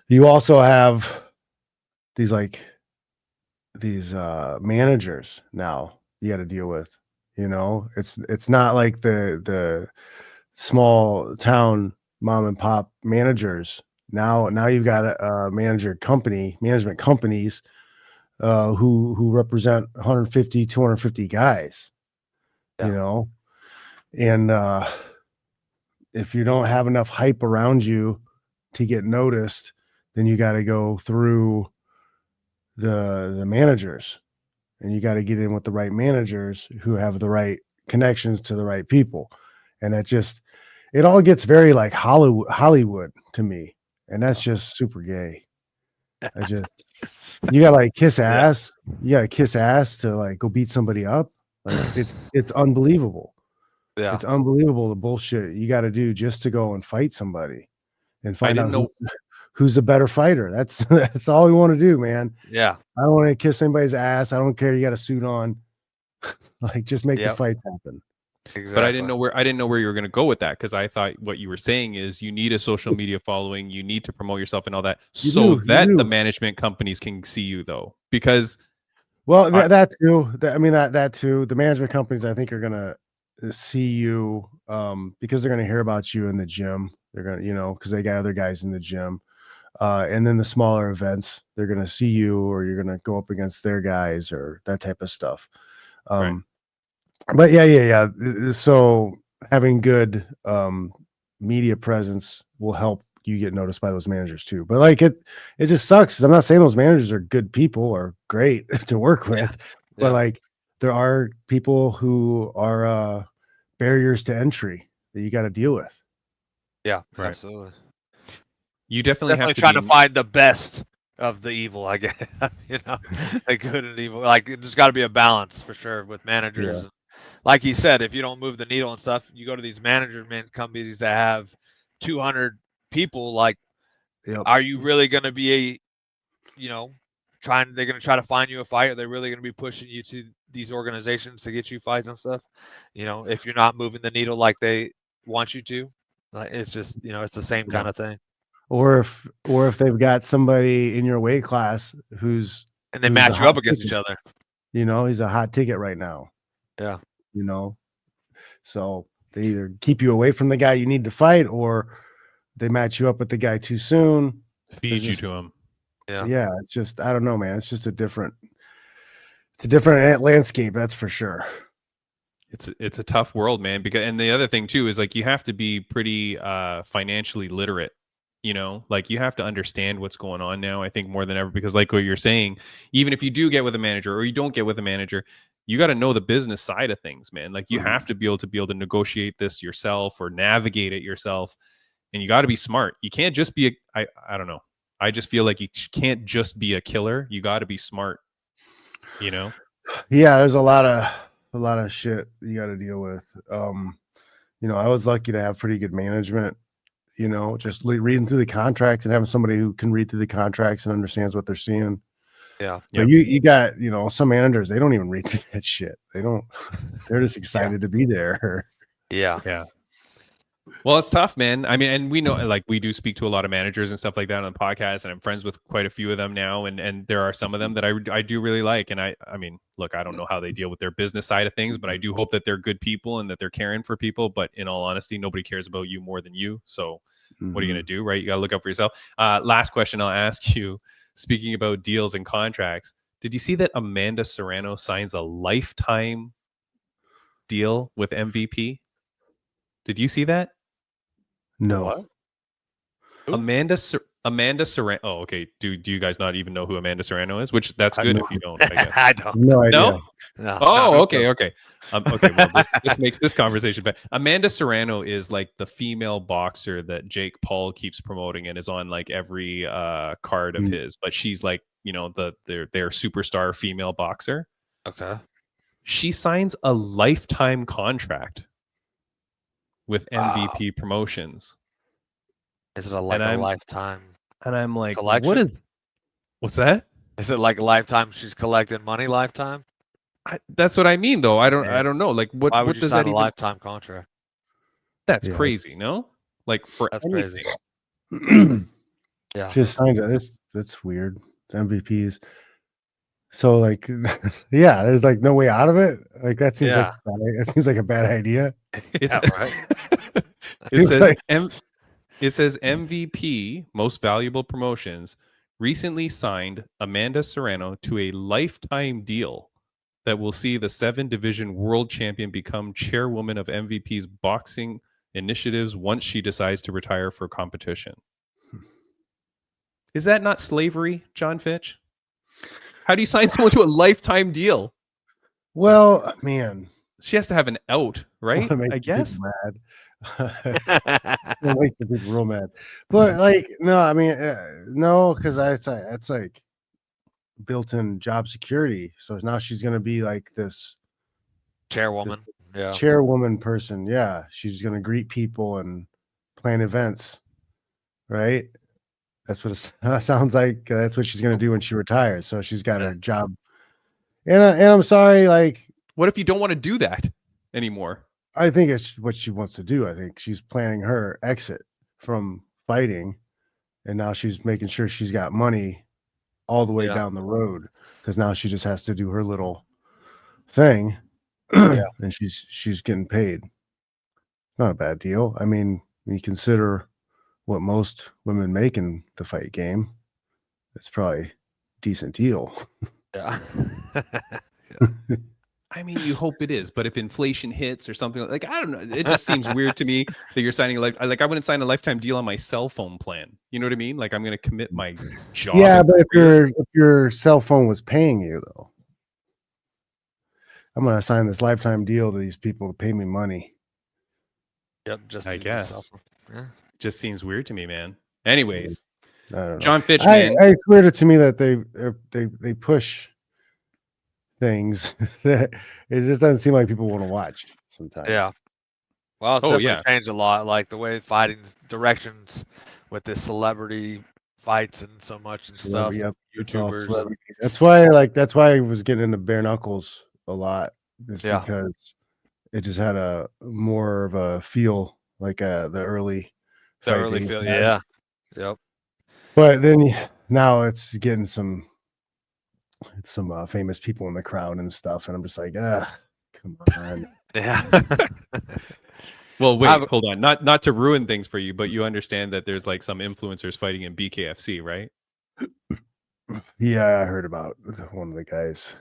[SPEAKER 4] You also have these managers now you got to deal with. It's not like the small town mom and pop managers. Now you've got management companies who represent 150, 250 guys. And if you don't have enough hype around you to get noticed, then you got to go through the managers, and you got to get in with the right managers who have the right connections to the right people. And it all gets very like Hollywood to me. And that's just super gay. You got to like kiss
[SPEAKER 2] Yeah.
[SPEAKER 4] ass. You got to kiss ass to like go beat somebody up. Like it's unbelievable.
[SPEAKER 2] Yeah.
[SPEAKER 4] It's unbelievable the bullshit you got to do just to go and fight somebody and find out who's the better fighter. That's all we want to do, man.
[SPEAKER 2] Yeah.
[SPEAKER 4] I don't want to kiss anybody's ass. I don't care. You got a suit on. Like just make the fights happen.
[SPEAKER 2] Exactly.
[SPEAKER 1] But I didn't know where you were going to go with that, because I thought what you were saying is you need a social media following, you need to promote yourself and all that, that the management companies can see you, though. Because
[SPEAKER 4] that too. That too. The management companies, I think, are gonna see you because they're gonna hear about you in the gym. They're gonna, because they got other guys in the gym. And then the smaller events, they're gonna see you, or you're gonna go up against their guys, or that type of stuff.
[SPEAKER 1] Right.
[SPEAKER 4] But yeah. So having good media presence will help you get noticed by those managers too. But like it just sucks, because I'm not saying those managers are good people or great to work with, but like there are people who are barriers to entry that you got to deal with.
[SPEAKER 2] Yeah,
[SPEAKER 1] right.
[SPEAKER 2] Absolutely.
[SPEAKER 1] You definitely have to
[SPEAKER 2] trying to find the best of the evil, I guess. The good and evil. Like, there's got to be a balance for sure with managers.
[SPEAKER 4] Yeah.
[SPEAKER 2] Like he said, if you don't move the needle and stuff, you go to these management companies that have 200 people. Like, are you really going to be they're going to try to find you a fight? Are they really going to be pushing you to these organizations to get you fights and stuff? If you're not moving the needle like they want you to, like, it's just, it's the same kind of thing.
[SPEAKER 4] Or if they've got somebody in your weight class
[SPEAKER 2] and they match you up against each other.
[SPEAKER 4] He's a hot ticket right now.
[SPEAKER 2] Yeah.
[SPEAKER 4] So they either keep you away from the guy you need to fight, or they match you up with the guy too soon.
[SPEAKER 1] Feed you to him.
[SPEAKER 4] Yeah. It's just, I don't know, man. It's just a different landscape. That's for sure.
[SPEAKER 1] It's a tough world, man. And the other thing too is, like, you have to be pretty financially literate. Like, you have to understand what's going on now, I think, more than ever, because like what you're saying, even if you do get with a manager or you don't get with a manager, you got to know the business side of things, man. Like, you have to be able to negotiate this yourself or navigate it yourself. And you got to be smart. You can't just be I don't know. I just feel like you can't just be a killer. You got to be smart, Yeah,
[SPEAKER 4] there's a lot of shit you got to deal with. I was lucky to have pretty good management. Just reading through the contracts and having somebody who can read through the contracts and understands what they're seeing.
[SPEAKER 2] Yeah.
[SPEAKER 4] But you got, some managers, they don't even read through that shit. They're just excited to be there.
[SPEAKER 2] Yeah.
[SPEAKER 1] Yeah. Well, it's tough, man. I mean, and we know, like, we do speak to a lot of managers and stuff like that on the podcast, and I'm friends with quite a few of them now. And there are some of them that I do really like. And I mean, look, I don't know how they deal with their business side of things, but I do hope that they're good people and that they're caring for people. But in all honesty, nobody cares about you more than you. So what are you going to do, right? You got to look out for yourself. Last question I'll ask you, speaking about deals and contracts, did you see that Amanda Serrano signs a lifetime deal with MVP? Did you see that?
[SPEAKER 4] No.
[SPEAKER 2] What?
[SPEAKER 1] Amanda Serrano. Oh, okay. Do you guys not even know who Amanda Serrano is? Which that's good if you don't, I guess.
[SPEAKER 2] I don't.
[SPEAKER 4] No idea.
[SPEAKER 2] No?
[SPEAKER 1] Oh, okay. Okay. Well, this makes this conversation better. Amanda Serrano is like the female boxer that Jake Paul keeps promoting and is on like every card of his. But she's like, their superstar female boxer.
[SPEAKER 2] Okay.
[SPEAKER 1] She signs a lifetime contract with MVP Promotions.
[SPEAKER 2] Is it a lifetime?
[SPEAKER 1] And I'm like,
[SPEAKER 2] collection?
[SPEAKER 1] What's that?
[SPEAKER 2] Is it like a lifetime she's collecting money lifetime?
[SPEAKER 1] That's what I mean, though. I don't know. Like,
[SPEAKER 2] why would
[SPEAKER 1] what
[SPEAKER 2] you
[SPEAKER 1] does
[SPEAKER 2] sign
[SPEAKER 1] that
[SPEAKER 2] a lifetime contract?
[SPEAKER 1] That's crazy, no? Like, for
[SPEAKER 2] that's
[SPEAKER 1] anything.
[SPEAKER 2] crazy. Yeah.
[SPEAKER 4] Just signed it. That's weird. It's MVPs. So like, yeah, there's like no way out of it. Like that seems like a bad idea.
[SPEAKER 2] Yeah, right.
[SPEAKER 1] It says MVP, Most Valuable Promotions, recently signed Amanda Serrano to a lifetime deal that will see the 7-division world champion become chairwoman of MVP's boxing initiatives once she decides to retire for competition. Is that not slavery, Jon Fitch? How do you sign someone to a lifetime deal?
[SPEAKER 4] Well, man,
[SPEAKER 1] she has to have an out, right? I guess.
[SPEAKER 4] Mad. Make the people real mad. But like, no, I mean, no, because it's like built-in job security. So now she's going to be like this
[SPEAKER 2] Chairwoman. Yeah.
[SPEAKER 4] chairwoman person. Yeah, she's going to greet people and plan events, right? That's what it sounds like. That's what she's going to do when she retires. So she's got her job. And I'm sorry, like,
[SPEAKER 1] What if you don't want to do that anymore?
[SPEAKER 4] I think it's what she wants to do. I think she's planning her exit from fighting, and now she's making sure she's got money all the way down the road, because now she just has to do her little thing, and she's getting paid. It's not a bad deal. I mean, when you consider what most women make in the fight game, it's probably a decent deal.
[SPEAKER 2] Yeah.
[SPEAKER 1] I mean, you hope it is, but if inflation hits or something, like, I don't know, it just seems weird to me that you're signing I wouldn't sign a lifetime deal on my cell phone plan. You know what I mean? Like, I'm going to commit my job.
[SPEAKER 4] Yeah, but if your cell phone was paying you, though, I'm going to sign this lifetime deal to these people to pay me money.
[SPEAKER 2] Yep. Just
[SPEAKER 1] I
[SPEAKER 2] use the
[SPEAKER 1] guess.
[SPEAKER 2] cell phone. Yeah.
[SPEAKER 1] Just seems weird to me, man. Anyways,
[SPEAKER 4] I don't know.
[SPEAKER 1] Jon Fitch, man.
[SPEAKER 4] It's weird to me that they push things that it just doesn't seem like people want to watch sometimes.
[SPEAKER 2] Yeah. Well, it's definitely changed a lot. Like the way fighting's directions with this celebrity fights and so much and stuff.
[SPEAKER 4] Yep,
[SPEAKER 2] YouTubers.
[SPEAKER 4] That's why I was getting into bare knuckles a lot. Because it just had a more of a feel like the early
[SPEAKER 2] feel. Yeah. Yep.
[SPEAKER 4] But then now it's getting some famous people in the crowd and stuff, and I'm just like, come on.
[SPEAKER 2] Yeah.
[SPEAKER 1] Well, wait, hold on. Not to ruin things for you, but you understand that there's like some influencers fighting in BKFC, right?
[SPEAKER 4] Yeah, I heard about one of the guys.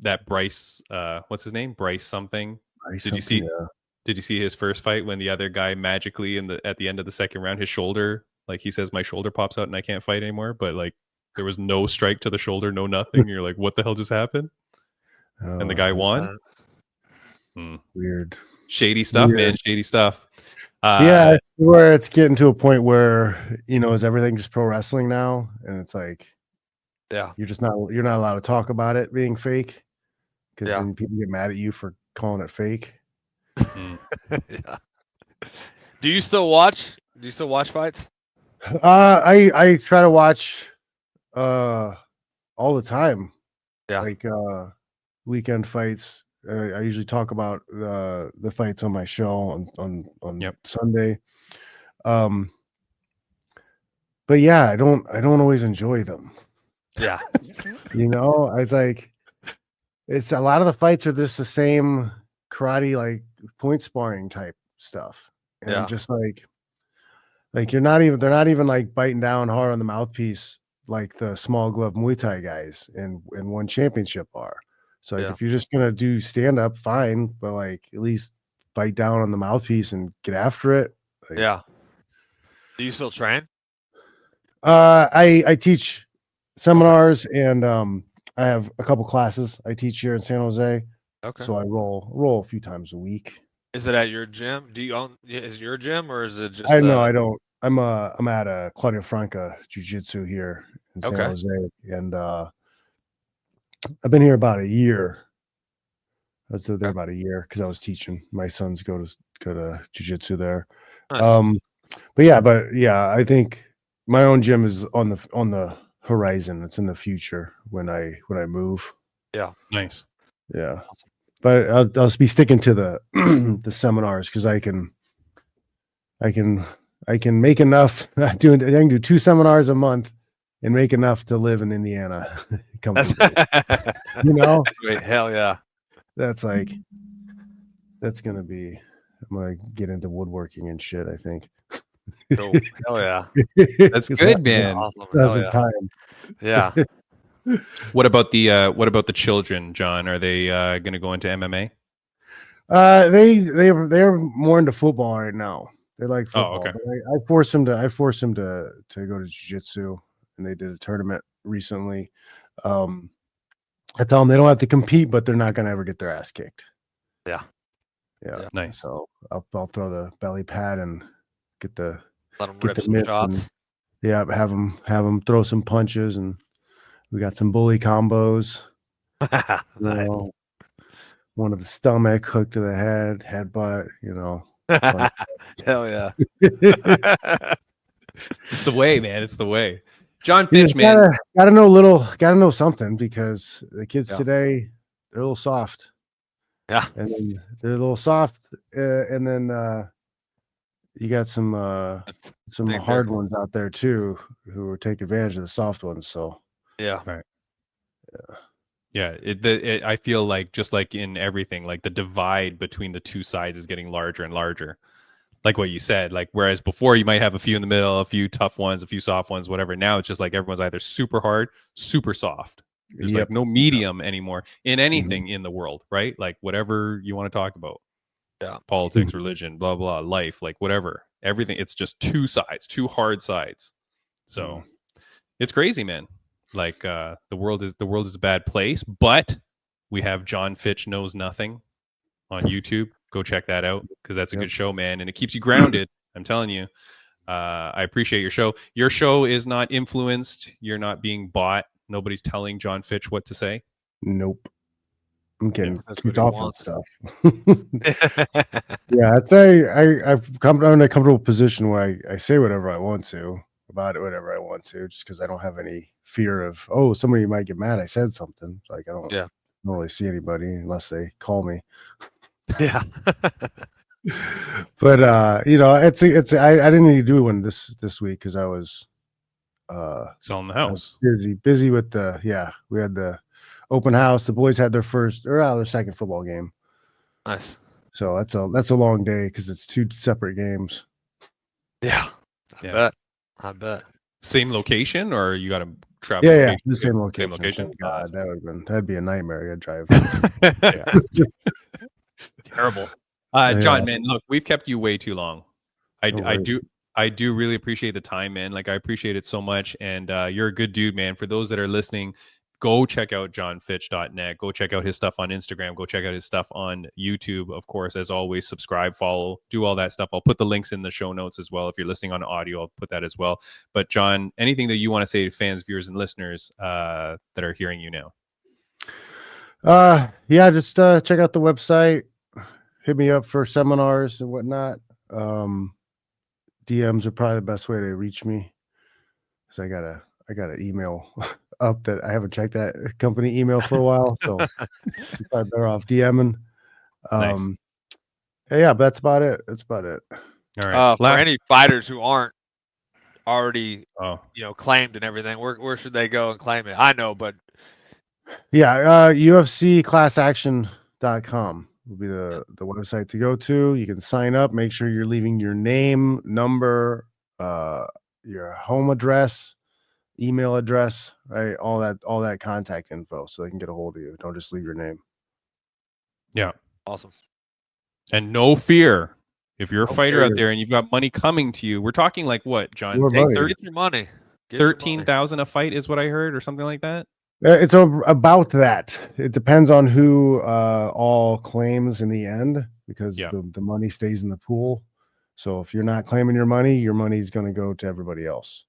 [SPEAKER 1] That Bryce, what's his name? Bryce something. Did you see his first fight when the other guy magically at the end of the second round, his shoulder, like he says, my shoulder pops out and I can't fight anymore, but like there was no strike to the shoulder, no nothing. You're like, what the hell just happened? And the guy won.
[SPEAKER 4] Weird.
[SPEAKER 1] Shady stuff, man. Shady stuff.
[SPEAKER 4] Yeah, where it's getting to a point where, is everything just pro wrestling now? And it's like, you're not allowed to talk about it being fake, because then people get mad at you for calling it fake.
[SPEAKER 2] Yeah. Do you still watch fights?
[SPEAKER 4] I try to watch all the time.
[SPEAKER 2] Yeah.
[SPEAKER 4] Like weekend fights. I usually talk about the fights on my show on Sunday. But yeah, I don't always enjoy them.
[SPEAKER 2] Yeah.
[SPEAKER 4] It's like it's a lot of the fights are just the same karate, like point sparring type stuff. And I'm just like they're not even like biting down hard on the mouthpiece like the small glove Muay Thai guys in one championship are. So if you're just gonna do stand up, fine, but like at least bite down on the mouthpiece and get after it. Like,
[SPEAKER 2] yeah. Do you still train?
[SPEAKER 4] I teach seminars and I have a couple classes I teach here in San Jose.
[SPEAKER 2] Okay.
[SPEAKER 4] So I roll a few times a week.
[SPEAKER 2] Is it at your gym? Do you own? Is it your gym or is it just?
[SPEAKER 4] I know I don't. I'm at Claudia Franca Jiu-Jitsu here in San Jose, and I've been here about a year. I was there about a year because I was teaching. My sons go to jiu-jitsu there.
[SPEAKER 2] Nice.
[SPEAKER 4] But yeah, I think my own gym is on the horizon. It's in the future when I move.
[SPEAKER 2] Yeah.
[SPEAKER 1] Nice.
[SPEAKER 4] Yeah. But I'll be sticking to the the seminars because I can make enough. I can do 2 seminars a month and make enough to live in Indiana.
[SPEAKER 2] Wait, hell yeah.
[SPEAKER 4] That's gonna be. I'm gonna get into woodworking and shit, I think.
[SPEAKER 2] Cool. Hell yeah.
[SPEAKER 1] That's good, man.
[SPEAKER 2] Awesome.
[SPEAKER 4] That's time.
[SPEAKER 2] Yeah.
[SPEAKER 1] What about the children, John? Are they going to go into MMA?
[SPEAKER 4] They're more into football right now. They like football.
[SPEAKER 1] Oh, okay.
[SPEAKER 4] I force them to go to jiu-jitsu, and they did a tournament recently. I tell them they don't have to compete, but they're not going to ever get their ass kicked.
[SPEAKER 2] Yeah.
[SPEAKER 1] Nice.
[SPEAKER 4] So I'll throw the belly pad and
[SPEAKER 2] let them rip some shots.
[SPEAKER 4] And, have them throw some punches, and We got some bully combos.
[SPEAKER 2] Nice.
[SPEAKER 4] You know, one to the stomach, hook to the head, headbutt. You know.
[SPEAKER 2] Hell yeah.
[SPEAKER 1] It's the way, man. It's the way. Jon
[SPEAKER 4] You
[SPEAKER 1] Fitch,
[SPEAKER 4] just
[SPEAKER 1] man.
[SPEAKER 4] gotta know something, because the kids today, they're a little soft.
[SPEAKER 2] Yeah.
[SPEAKER 4] And then they're a little soft, and then you got some hard ones out there too, who take advantage of the soft ones. So
[SPEAKER 2] Yeah.
[SPEAKER 1] Right. Yeah. I feel like, just like in everything, like the divide between the two sides is getting larger and larger. Like what you said, like whereas before you might have a few in the middle, a few tough ones, a few soft ones, whatever. Now it's just like everyone's either super hard, super soft. There's like no medium anymore in anything in the world, right? Like whatever you want to talk about.
[SPEAKER 2] Yeah.
[SPEAKER 1] Politics, religion, blah, blah, life, like whatever. Everything. It's just two sides, two hard sides. So it's crazy, man. Like the world is a bad place, but we have Jon Fitch Knows Nothing on YouTube. Go check that out, because that's a good show, man, and it keeps you grounded. I'm telling you. I appreciate your show. Your show is not influenced. You're not being bought. Nobody's telling Jon Fitch what to say.
[SPEAKER 4] Nope. I'm getting kicked
[SPEAKER 2] he
[SPEAKER 4] off on
[SPEAKER 2] wants.
[SPEAKER 4] stuff. Yeah, I'd say I'm in a comfortable position where I say whatever I want to about it, whatever I want to, just because I don't have any fear of, oh, somebody might get mad I said something. Like I don't really see anybody unless they call me.
[SPEAKER 2] Yeah.
[SPEAKER 4] But you know, I didn't need to do one this week because I was
[SPEAKER 1] selling the house.
[SPEAKER 4] Busy with we had the open house. The boys had their second football game.
[SPEAKER 2] Nice.
[SPEAKER 4] So that's a long day because it's two separate games.
[SPEAKER 2] Yeah. I bet.
[SPEAKER 1] Same location, or you got to travel?
[SPEAKER 4] Yeah, the same location.
[SPEAKER 1] Same location.
[SPEAKER 4] God, that'd be a nightmare. I'd drive.
[SPEAKER 1] Terrible. John, man, look, we've kept you way too long. I do really appreciate the time, man. Like I appreciate it so much, and you're a good dude, man. For those that are listening, go check out jonfitch.net. Go check out his stuff on Instagram. Go check out his stuff on YouTube. Of course, as always, subscribe, follow, do all that stuff. I'll put the links in the show notes as well. If you're listening on audio, I'll put that as well. But John, anything that you want to say to fans, viewers, and listeners that are hearing you now?
[SPEAKER 4] Just check out the website. Hit me up for seminars and whatnot. DMs are probably the best way to reach me, because I got an email up that I haven't checked that company email for a while, so I'm probably better off DMing.
[SPEAKER 1] Nice.
[SPEAKER 4] But that's about it.
[SPEAKER 1] All right.
[SPEAKER 2] For any fighters who aren't already claimed and everything, where should they go and claim it? I know, but
[SPEAKER 4] UFCclassaction.com will be the website to go to. You can sign up. Make sure you're leaving your name, number, your home address, email address, right? All that contact info, so they can get a hold of you. Don't just leave your name.
[SPEAKER 1] Yeah.
[SPEAKER 2] Awesome.
[SPEAKER 1] And no fear. If you're a fighter out there and you've got money coming to you, we're talking like what, John?
[SPEAKER 2] Get your money.
[SPEAKER 1] 13,000 a fight is what I heard, or something like that.
[SPEAKER 4] It's about that. It depends on who all claims in the end, because the money stays in the pool. So if you're not claiming your money's going to go to everybody else.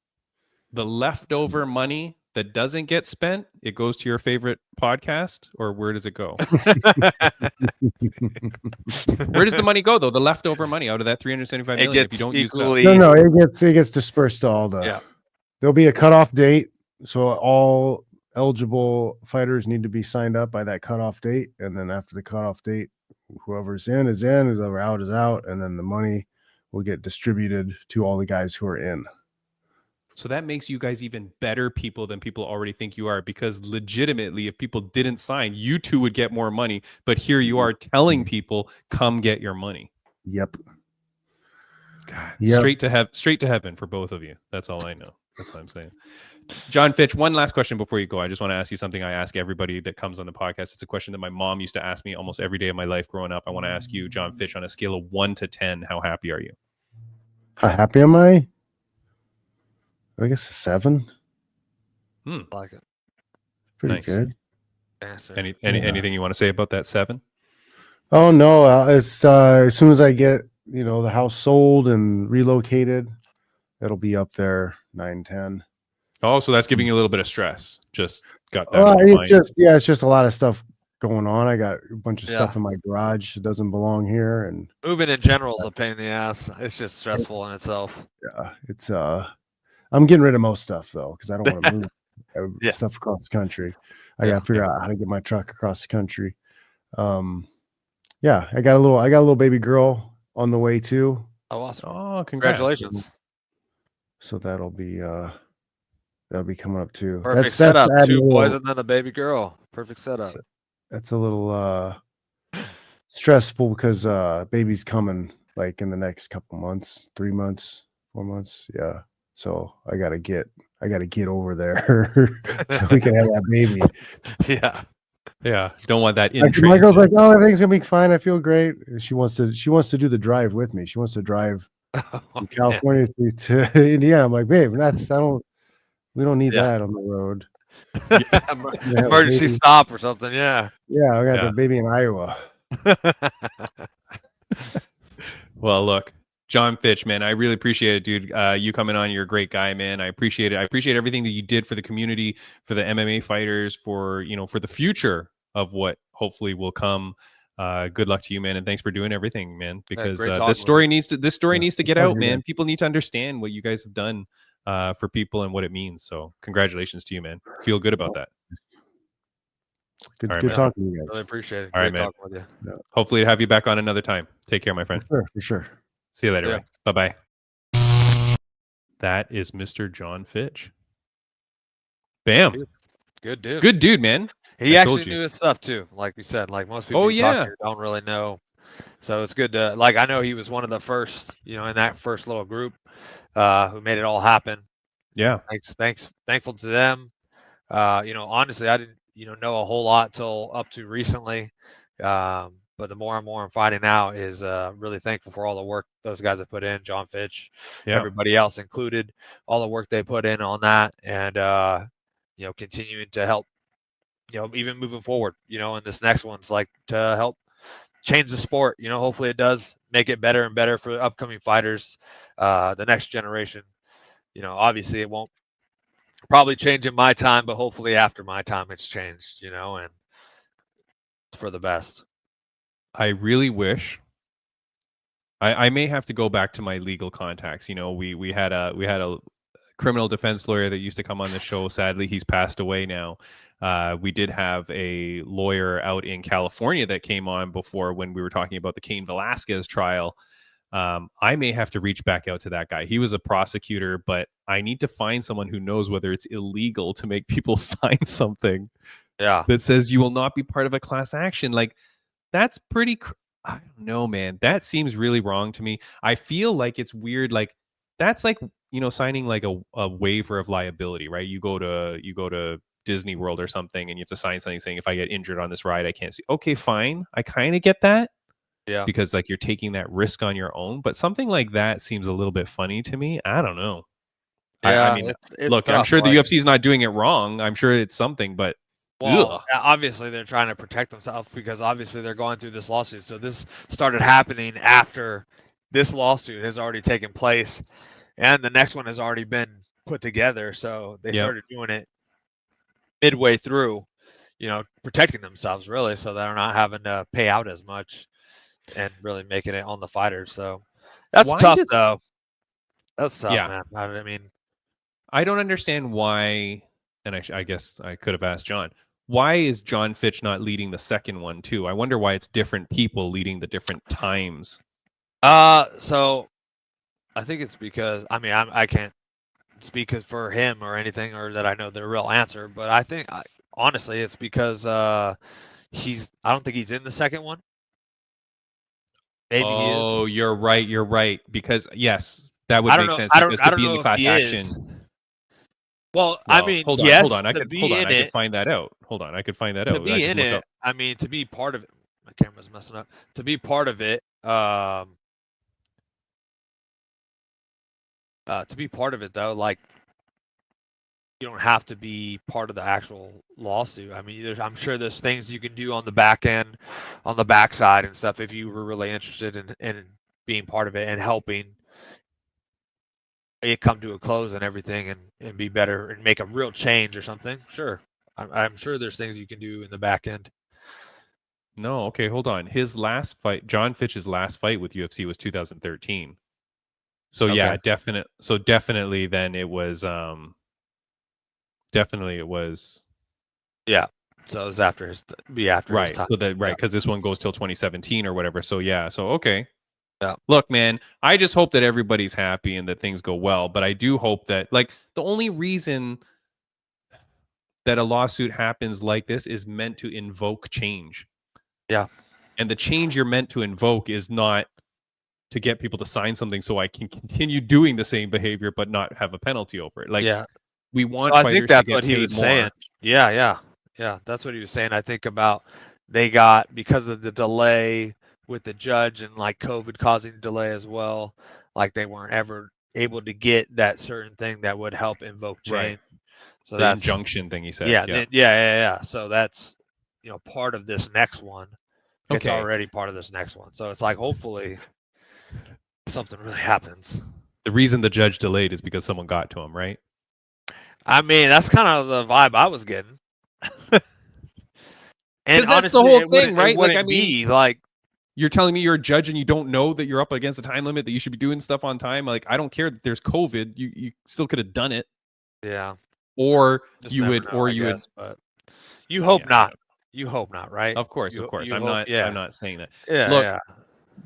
[SPEAKER 1] The leftover money that doesn't get spent, it goes to your favorite podcast, or where does it go? Where does the money go, though? The leftover money out of that 375 million, if you don't use that.
[SPEAKER 4] No, it gets dispersed to all the. There'll be a cutoff date, so all eligible fighters need to be signed up by that cutoff date, and then after the cutoff date, whoever's in is in, whoever out is out, and then the money will get distributed to all the guys who are in.
[SPEAKER 1] So that makes you guys even better people than people already think you are, because legitimately, if people didn't sign, you two would get more money. But here you are telling people, come get your money.
[SPEAKER 4] Yep.
[SPEAKER 1] God, straight to heaven for both of you. That's all I know. That's what I'm saying. Jon Fitch, one last question before you go. I just want to ask you something I ask everybody that comes on the podcast. It's a question that my mom used to ask me almost every day of my life growing up. I want to ask you, Jon Fitch, on a scale of 1 to 10, how happy are you?
[SPEAKER 4] How happy am I? I guess a 7.
[SPEAKER 2] Like it.
[SPEAKER 4] Pretty good.
[SPEAKER 1] Anything you want to say about that 7?
[SPEAKER 4] Oh no, it's as soon as I get the house sold and relocated, it'll be up there 9, 10.
[SPEAKER 1] Oh, so that's giving you a little bit of stress. Just got that on your mind.
[SPEAKER 4] It's just a lot of stuff going on. I got a bunch of stuff in my garage that doesn't belong here, and
[SPEAKER 2] moving in general is a pain in the ass. It's just stressful in itself.
[SPEAKER 4] Yeah, it's I'm getting rid of most stuff though because I don't want to move stuff across the country. I got to figure out how to get my truck across the country. Yeah, I got a little baby girl on the way too.
[SPEAKER 2] Oh, awesome!
[SPEAKER 1] Oh, congratulations!
[SPEAKER 4] So that'll be coming up too.
[SPEAKER 2] Perfect setup. Two boys and then a baby girl. Perfect setup.
[SPEAKER 4] That's a little stressful because baby's coming like in the next couple months, 3 months, 4 months. Yeah. So I gotta get over there so we can have that baby.
[SPEAKER 2] Yeah.
[SPEAKER 1] Yeah. Don't want that in
[SPEAKER 4] my girl's like, oh, everything's gonna be fine. I feel great. She wants to do the drive with me. She wants to drive from California to Indiana. I'm like, babe, we don't need that on the road.
[SPEAKER 2] Emergency stop or something. Yeah.
[SPEAKER 4] Yeah, I got the baby in Iowa.
[SPEAKER 1] Well, look, Jon Fitch, man, I really appreciate it, dude. You coming on, you're a great guy, man. I appreciate it. I appreciate everything that you did for the community, for the MMA fighters, for the future of what hopefully will come. Good luck to you, man, and thanks for doing everything, man. Because this story needs to get out, man. People need to understand what you guys have done for people and what it means. So, congratulations to you, man. Feel good about that.
[SPEAKER 4] Good talking to you guys.
[SPEAKER 2] Really appreciate it.
[SPEAKER 1] All right, man.
[SPEAKER 2] Talking with you.
[SPEAKER 4] Yeah.
[SPEAKER 1] Hopefully, to have you back on another time. Take care, my friend.
[SPEAKER 4] For sure.
[SPEAKER 1] See you later. Bye bye. That is Mr. Jon Fitch. Bam.
[SPEAKER 2] Good dude.
[SPEAKER 1] Good dude, man.
[SPEAKER 2] He actually knew his stuff too. Like we said, like most people talk to don't really know. So it's good to I know he was one of the first, in that first little group who made it all happen.
[SPEAKER 1] Yeah.
[SPEAKER 2] Thankful to them. Honestly, I didn't, know a whole lot till up to recently. But the more and more I'm finding out is really thankful for all the work those guys have put in, Jon Fitch, everybody else included, all the work they put in on that, and continuing to help, even moving forward, and this next one's like to help change the sport. Hopefully it does make it better and better for upcoming fighters, the next generation. Obviously it won't probably change in my time, but hopefully after my time it's changed, and it's for the best.
[SPEAKER 1] I really wish I may have to go back to my legal contacts. We had a criminal defense lawyer that used to come on the show. Sadly, he's passed away now. We did have a lawyer out in California that came on before when we were talking about the Cain Velasquez trial. I may have to reach back out to that guy. He was a prosecutor, but I need to find someone who knows whether it's illegal to make people sign something that says you will not be part of a class action. Like, that's pretty, I don't know, man. That seems really wrong to me. I feel like it's weird. Like, that's like, signing like a waiver of liability, right? You go to Disney World or something and you have to sign something saying if I get injured on this ride, I can't see. Okay, fine. I kind of get that.
[SPEAKER 2] Yeah.
[SPEAKER 1] Because like you're taking that risk on your own, but something like that seems a little bit funny to me. I don't know.
[SPEAKER 2] Yeah,
[SPEAKER 1] I mean, look, tough. I'm sure the UFC is not doing it wrong. I'm sure it's something, but
[SPEAKER 2] obviously they're trying to protect themselves because obviously they're going through this lawsuit. So this started happening after this lawsuit has already taken place, and the next one has already been put together. So they started doing it midway through, protecting themselves really, so they're not having to pay out as much and really making it on the fighters. So that's tough, though. That's tough, man. I mean,
[SPEAKER 1] I don't understand why, and I guess I could have asked John, why is Jon Fitch not leading the second one too? I wonder why it's different people leading the different times.
[SPEAKER 2] So I think it's because, I mean, I can't speak for him or anything, or that I know the real answer, but I think, honestly, it's because I don't think he's in the second one. Maybe he is.
[SPEAKER 1] Oh, you're right. Because yes, that would make sense. Because to be in the class action.
[SPEAKER 2] Well, I mean,
[SPEAKER 1] hold on. I could find that out. Hold on, I could find that out.
[SPEAKER 2] To be in it, I mean, to be part of it. My camera's messing up. To be part of it, though, like, you don't have to be part of the actual lawsuit. I mean, I'm sure there's things you can do on the back end, on the backside and stuff, if you were really interested in being part of it and helping it come to a close and everything, and be better and make a real change or something. Sure, I'm sure there's things you can do in the back end.
[SPEAKER 1] No, okay, hold on. His last fight, Jon Fitch's last fight with UFC was 2013. So yeah,
[SPEAKER 2] Okay.
[SPEAKER 1] definitely then it was definitely it was
[SPEAKER 2] Yeah. So it was after his
[SPEAKER 1] right.
[SPEAKER 2] time.
[SPEAKER 1] So that
[SPEAKER 2] Yeah.
[SPEAKER 1] right, because this one goes till 2017 or whatever. So yeah, so okay.
[SPEAKER 2] Yeah.
[SPEAKER 1] Look, man, I just hope that everybody's happy and that things go well. But I do hope that, like, the only reason that a lawsuit happens like this is meant to invoke change.
[SPEAKER 2] Yeah.
[SPEAKER 1] And the change you're meant to invoke is not to get people to sign something so I can continue doing the same behavior but not have a penalty over it. Like,
[SPEAKER 2] Yeah.
[SPEAKER 1] we
[SPEAKER 2] So
[SPEAKER 1] want
[SPEAKER 2] I think
[SPEAKER 1] fighters to
[SPEAKER 2] that's what
[SPEAKER 1] get
[SPEAKER 2] he
[SPEAKER 1] paid
[SPEAKER 2] was saying.
[SPEAKER 1] more.
[SPEAKER 2] Yeah. That's what he was saying. I think about they got, because of the delay with the judge and like COVID causing delay as well, like they weren't ever able to get that certain thing that would help invoke
[SPEAKER 1] Right.
[SPEAKER 2] change. So
[SPEAKER 1] The
[SPEAKER 2] that's
[SPEAKER 1] injunction thing he said.
[SPEAKER 2] yeah,
[SPEAKER 1] Yeah.
[SPEAKER 2] yeah. So that's part of this next one. It's
[SPEAKER 1] Okay.
[SPEAKER 2] already part of this next one. So it's like hopefully something really happens.
[SPEAKER 1] The reason the judge delayed is because someone got to him, right?
[SPEAKER 2] I mean, that's kind of the vibe I was getting. And
[SPEAKER 1] Because that's the
[SPEAKER 2] honestly,
[SPEAKER 1] whole
[SPEAKER 2] it
[SPEAKER 1] thing,
[SPEAKER 2] wouldn't it
[SPEAKER 1] right? Like, I
[SPEAKER 2] wouldn't
[SPEAKER 1] mean,
[SPEAKER 2] be like,
[SPEAKER 1] you're telling me you're a judge and you don't know that you're up against a time limit, that you should be doing stuff on time. Like, I don't care that there's COVID. You still could have done it.
[SPEAKER 2] yeah,
[SPEAKER 1] Or
[SPEAKER 2] just
[SPEAKER 1] you
[SPEAKER 2] never
[SPEAKER 1] would,
[SPEAKER 2] know,
[SPEAKER 1] or
[SPEAKER 2] I
[SPEAKER 1] you would,
[SPEAKER 2] guess. But you hope
[SPEAKER 1] yeah,
[SPEAKER 2] not. You hope not, right?
[SPEAKER 1] of course, of course.
[SPEAKER 2] You
[SPEAKER 1] I'm
[SPEAKER 2] hope,
[SPEAKER 1] not, I'm
[SPEAKER 2] yeah,
[SPEAKER 1] not saying that. Look,
[SPEAKER 2] yeah.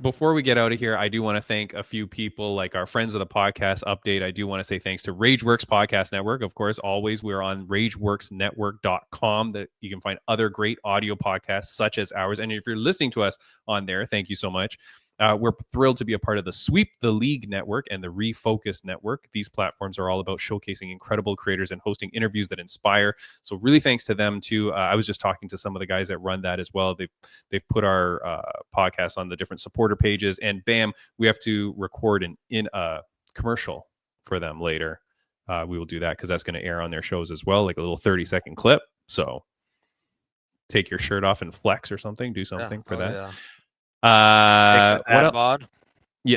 [SPEAKER 1] before we get out of here, I do want to thank a few people, like our friends of the podcast update. I do want to say thanks to Rageworks Podcast Network. Of course, always we're on rageworksnetwork.com, that you can find other great audio podcasts such as ours. And if you're listening to us on there, thank you so much. We're thrilled to be a part of the Sweep the League Network and the Refocus Network. These platforms are all about showcasing incredible creators and hosting interviews that inspire. So really thanks to them too. I was just talking to some of the guys that run that as well. They've put our podcast on the different supporter pages, and bam, we have to record in a commercial for them later. We will do that because that's going to air on their shows as well, like a little 30-second clip. So take your shirt off and flex or something. Do something for that.
[SPEAKER 2] Yeah.
[SPEAKER 1] What else?
[SPEAKER 2] Bod.
[SPEAKER 1] Yeah.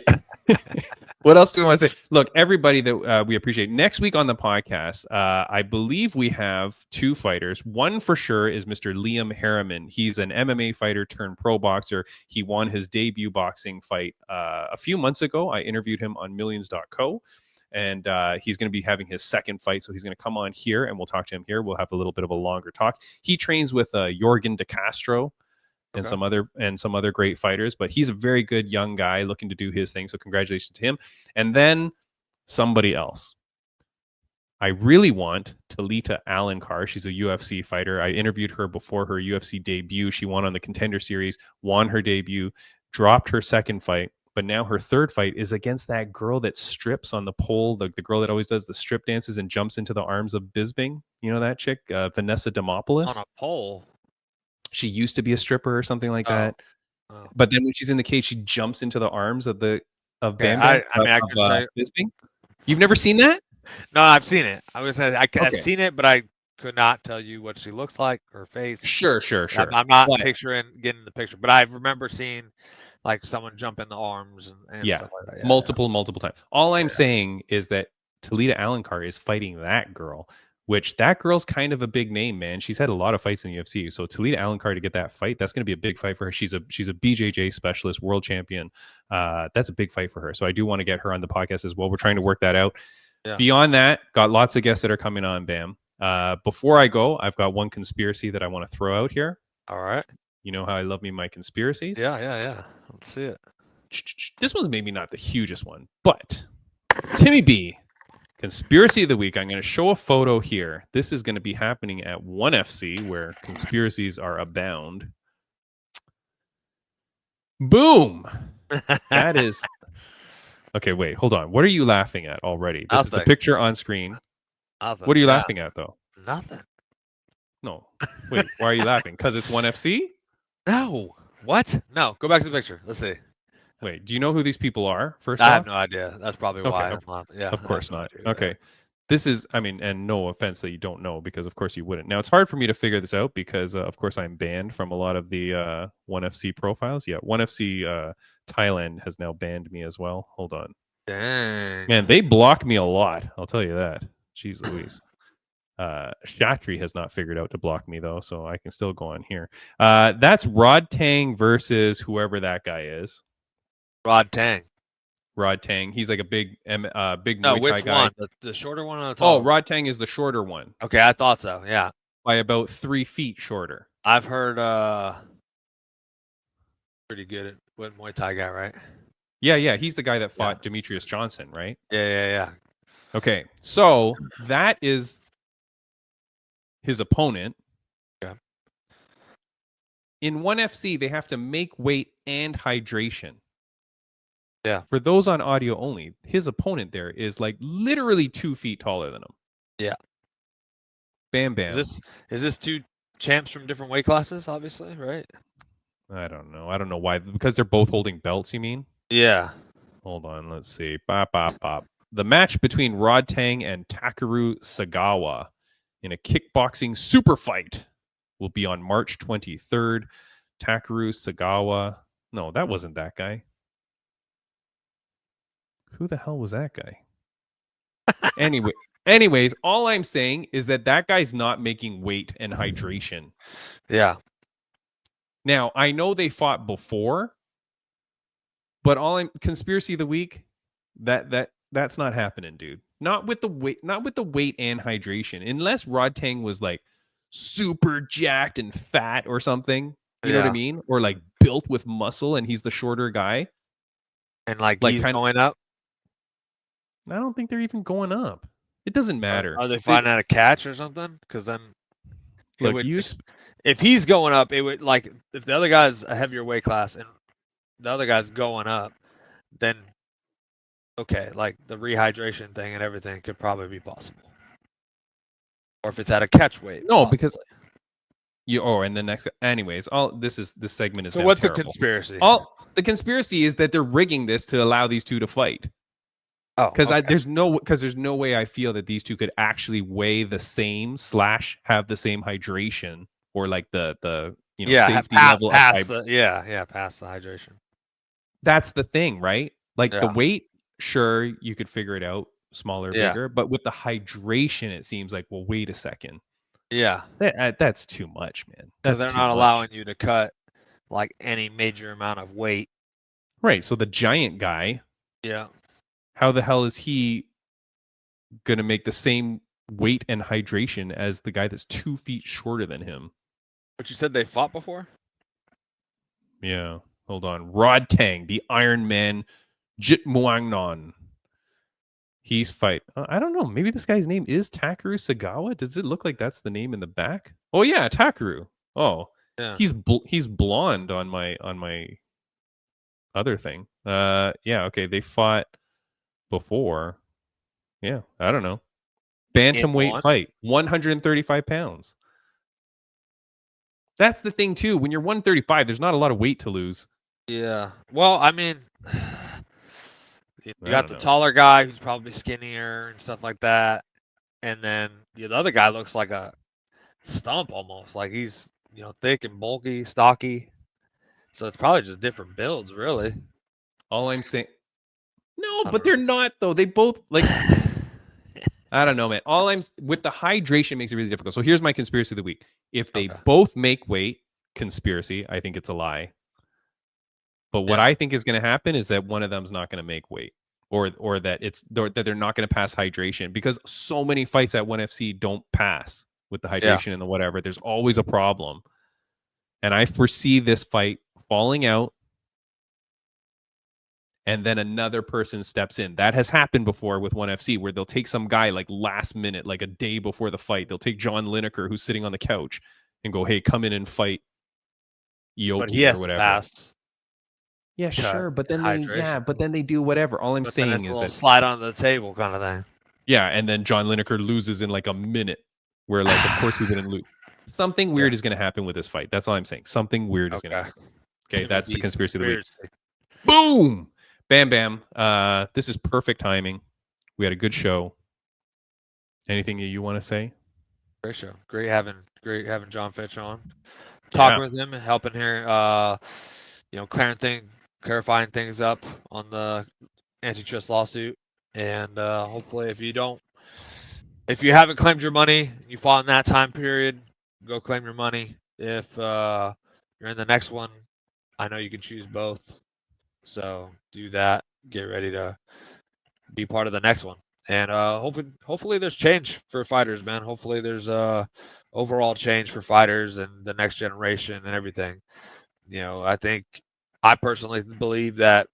[SPEAKER 1] What else do we want to say? Look, everybody that we appreciate. Next week on the podcast, I believe we have two fighters. One for sure is Mr. Liam Harriman. He's an MMA fighter turned pro boxer. He won his debut boxing fight a few months ago. I interviewed him on millions.co. And he's going to be having his second fight. So he's going to come on here and we'll talk to him here. We'll have a little bit of a longer talk. He trains with Jorgen De Castro and some other great fighters, but he's a very good young guy looking to do his thing. So congratulations to him. And then somebody else. I really want Talita Alankar. She's a UFC fighter. I interviewed her before her UFC debut. She won on the Contender Series, won her debut, dropped her second fight, but now her third fight is against that girl that strips on the pole, the girl that always does the strip dances and jumps into the arms of Bisping. You know that chick, Vanessa Demopoulos?
[SPEAKER 2] On a pole.
[SPEAKER 1] She used to be a stripper or something like that.
[SPEAKER 2] Oh.
[SPEAKER 1] But then when she's in the cage, she jumps into the arms of Bam Bam.
[SPEAKER 2] I could say,
[SPEAKER 1] Bisping. You've never seen that?
[SPEAKER 2] No, I've seen it. I've
[SPEAKER 1] Okay.
[SPEAKER 2] seen it, but I could not tell you what she looks like, her face.
[SPEAKER 1] Sure.
[SPEAKER 2] I'm not getting the picture, but I remember seeing like someone jump in the arms and stuff like that.
[SPEAKER 1] Multiple times. All I'm saying is that Talita Alankar is fighting that girl, which that girl's kind of a big name, man. She's had a lot of fights in the UFC. So Talita Alankar to get that fight, that's going to be a big fight for her. She's a BJJ specialist, world champion. That's a big fight for her. So I do want to get her on the podcast as well. We're trying to work that out. Yeah. Beyond that, got lots of guests that are coming on, Bam. Before I go, I've got one conspiracy that I want to throw out here.
[SPEAKER 2] All right.
[SPEAKER 1] You know how I love me my conspiracies?
[SPEAKER 2] Yeah. Let's see it.
[SPEAKER 1] This one's maybe not the hugest one, but Timmy B, conspiracy of the week. I'm going to show a photo here. This is going to be happening at 1FC where conspiracies are abound. Boom. That is... Okay, wait, hold on. What are you laughing at already? This is the picture on screen.
[SPEAKER 2] Nothing.
[SPEAKER 1] What are you laughing at, though?
[SPEAKER 2] Nothing.
[SPEAKER 1] No. Wait, why are you laughing? Because it's 1FC?
[SPEAKER 2] No. What? No. Go back to the picture. Let's see.
[SPEAKER 1] Wait, do you know who these people are, first
[SPEAKER 2] off?
[SPEAKER 1] I
[SPEAKER 2] have no idea. That's probably why I'm laughing. Yeah.
[SPEAKER 1] Of course not. Okay. This is, I mean, and no offense that you don't know, because of course you wouldn't. Now, it's hard for me to figure this out because, of course, I'm banned from a lot of the 1FC profiles. Yeah, 1FC Thailand has now banned me as well. Hold on.
[SPEAKER 2] Dang.
[SPEAKER 1] Man, they block me a lot. I'll tell you that. Jeez Louise. Shatri has not figured out to block me though, so I can still go on here. That's Rod Tang versus whoever that guy is.
[SPEAKER 2] Rod Tang.
[SPEAKER 1] Rod Tang. He's like a big big
[SPEAKER 2] No,
[SPEAKER 1] Muay Thai
[SPEAKER 2] which
[SPEAKER 1] guy.
[SPEAKER 2] one? The shorter one or the taller?
[SPEAKER 1] Oh, Rod Tang is the shorter one.
[SPEAKER 2] Okay, I thought so. Yeah.
[SPEAKER 1] By about 3 feet shorter.
[SPEAKER 2] I've heard pretty good at what Muay Thai guy, right?
[SPEAKER 1] Yeah. He's the guy that fought Demetrius Johnson, right?
[SPEAKER 2] Yeah.
[SPEAKER 1] Okay. So that is his opponent.
[SPEAKER 2] Yeah.
[SPEAKER 1] In 1FC, they have to make weight and hydration.
[SPEAKER 2] Yeah.
[SPEAKER 1] For those on audio only, his opponent there is like literally 2 feet taller than him.
[SPEAKER 2] Yeah.
[SPEAKER 1] Bam Bam.
[SPEAKER 2] Is this two champs from different weight classes, obviously, right?
[SPEAKER 1] I don't know. I don't know why. Because they're both holding belts, you mean?
[SPEAKER 2] Yeah.
[SPEAKER 1] Hold on. Let's see. Bop. The match between Rod Tang and Takeru Sagawa in a kickboxing super fight will be on March 23rd. Takeru Sagawa. No, that wasn't that guy. Who the hell was that guy? Anyways, all I'm saying is that guy's not making weight and hydration.
[SPEAKER 2] Yeah.
[SPEAKER 1] Now, I know they fought before, but conspiracy of the week, that's not happening, dude. Not with the weight and hydration. Unless Rod Tang was like super jacked and fat or something. You know what I mean? Or like built with muscle and he's the shorter guy.
[SPEAKER 2] And like he's going up?
[SPEAKER 1] I don't think they're even going up. It doesn't matter.
[SPEAKER 2] Are they finding out a catch or something? Because then
[SPEAKER 1] look,
[SPEAKER 2] if he's going up, it would like if the other guy's a heavier weight class and the other guy's going up, then okay, like the rehydration thing and everything could probably be possible. Or if it's at a catch weight.
[SPEAKER 1] No,
[SPEAKER 2] possibly.
[SPEAKER 1] because and the next anyways, this segment is
[SPEAKER 2] so what's
[SPEAKER 1] terrible.
[SPEAKER 2] the conspiracy?
[SPEAKER 1] The conspiracy is that they're rigging this to allow these two to fight.
[SPEAKER 2] Oh,
[SPEAKER 1] because there's no way I feel that these two could actually weigh the same / have the same hydration or like the safety level.
[SPEAKER 2] Past the hydration.
[SPEAKER 1] That's the thing, right? Like the weight, sure, you could figure it out, smaller, bigger, but with the hydration, it seems like, well, wait a second.
[SPEAKER 2] Yeah,
[SPEAKER 1] that's too much, man.
[SPEAKER 2] Because they're not allowing you to cut like any major amount of weight.
[SPEAKER 1] Right. So the giant guy.
[SPEAKER 2] Yeah.
[SPEAKER 1] How the hell is he going to make the same weight and hydration as the guy that's 2 feet shorter than him?
[SPEAKER 2] But you said they fought before?
[SPEAKER 1] Yeah. Hold on. Rod Tang, the Iron Man, Jit Muangnon. He's fight. I don't know. Maybe this guy's name is Takeru Sagawa. Does it look like that's the name in the back? Oh yeah, Takeru. Oh, yeah. He's blonde on my other thing. Yeah. Okay. They fought before. Yeah, I don't know. Bantamweight fight, 135 pounds. That's the thing too. When you're 135, there's not a lot of weight to lose.
[SPEAKER 2] Yeah. Well, I mean, you got the taller guy who's probably skinnier and stuff like that, and then the other guy looks like a stump almost, like he's thick and bulky, stocky. So it's probably just different builds, really.
[SPEAKER 1] All I'm saying. No, but they're not though. They both like. I don't know, man. With the hydration makes it really difficult. So here's my conspiracy of the week. If they both make weight, conspiracy, I think it's a lie. But what I think is going to happen is that one of them's not going to make weight, or that that they're not going to pass hydration, because so many fights at 1FC don't pass with the hydration and the whatever. There's always a problem, and I foresee this fight falling out. And then another person steps in. That has happened before with 1FC, where they'll take some guy like last minute, like a day before the fight. They'll take John Lineker, who's sitting on the couch, and go, "Hey, come in and fight Ioki,"
[SPEAKER 2] but he has
[SPEAKER 1] or whatever.
[SPEAKER 2] To pass.
[SPEAKER 1] Yeah, sure, but then they do whatever. All I'm saying is that
[SPEAKER 2] slide on the table kind of thing.
[SPEAKER 1] Yeah, and then John Lineker loses in like a minute, where like of course he wouldn't lose. Something weird is going to happen with this fight. That's all I'm saying. Something weird is going to happen. Okay, that's the conspiracy of the week. Boom. Bam Bam. This is perfect timing. We had a good show. Anything you want to say?
[SPEAKER 2] Great show. Great having Jon Fitch on. Talking with him, helping here, clarifying things up on the antitrust lawsuit, and hopefully, if you haven't claimed your money, you fought in that time period, go claim your money. If you're in the next one, I know you can choose both, so do that. Get ready to be part of the next one, and hopefully there's change for fighters, man. Hopefully there's overall change for fighters and the next generation and everything. I personally believe that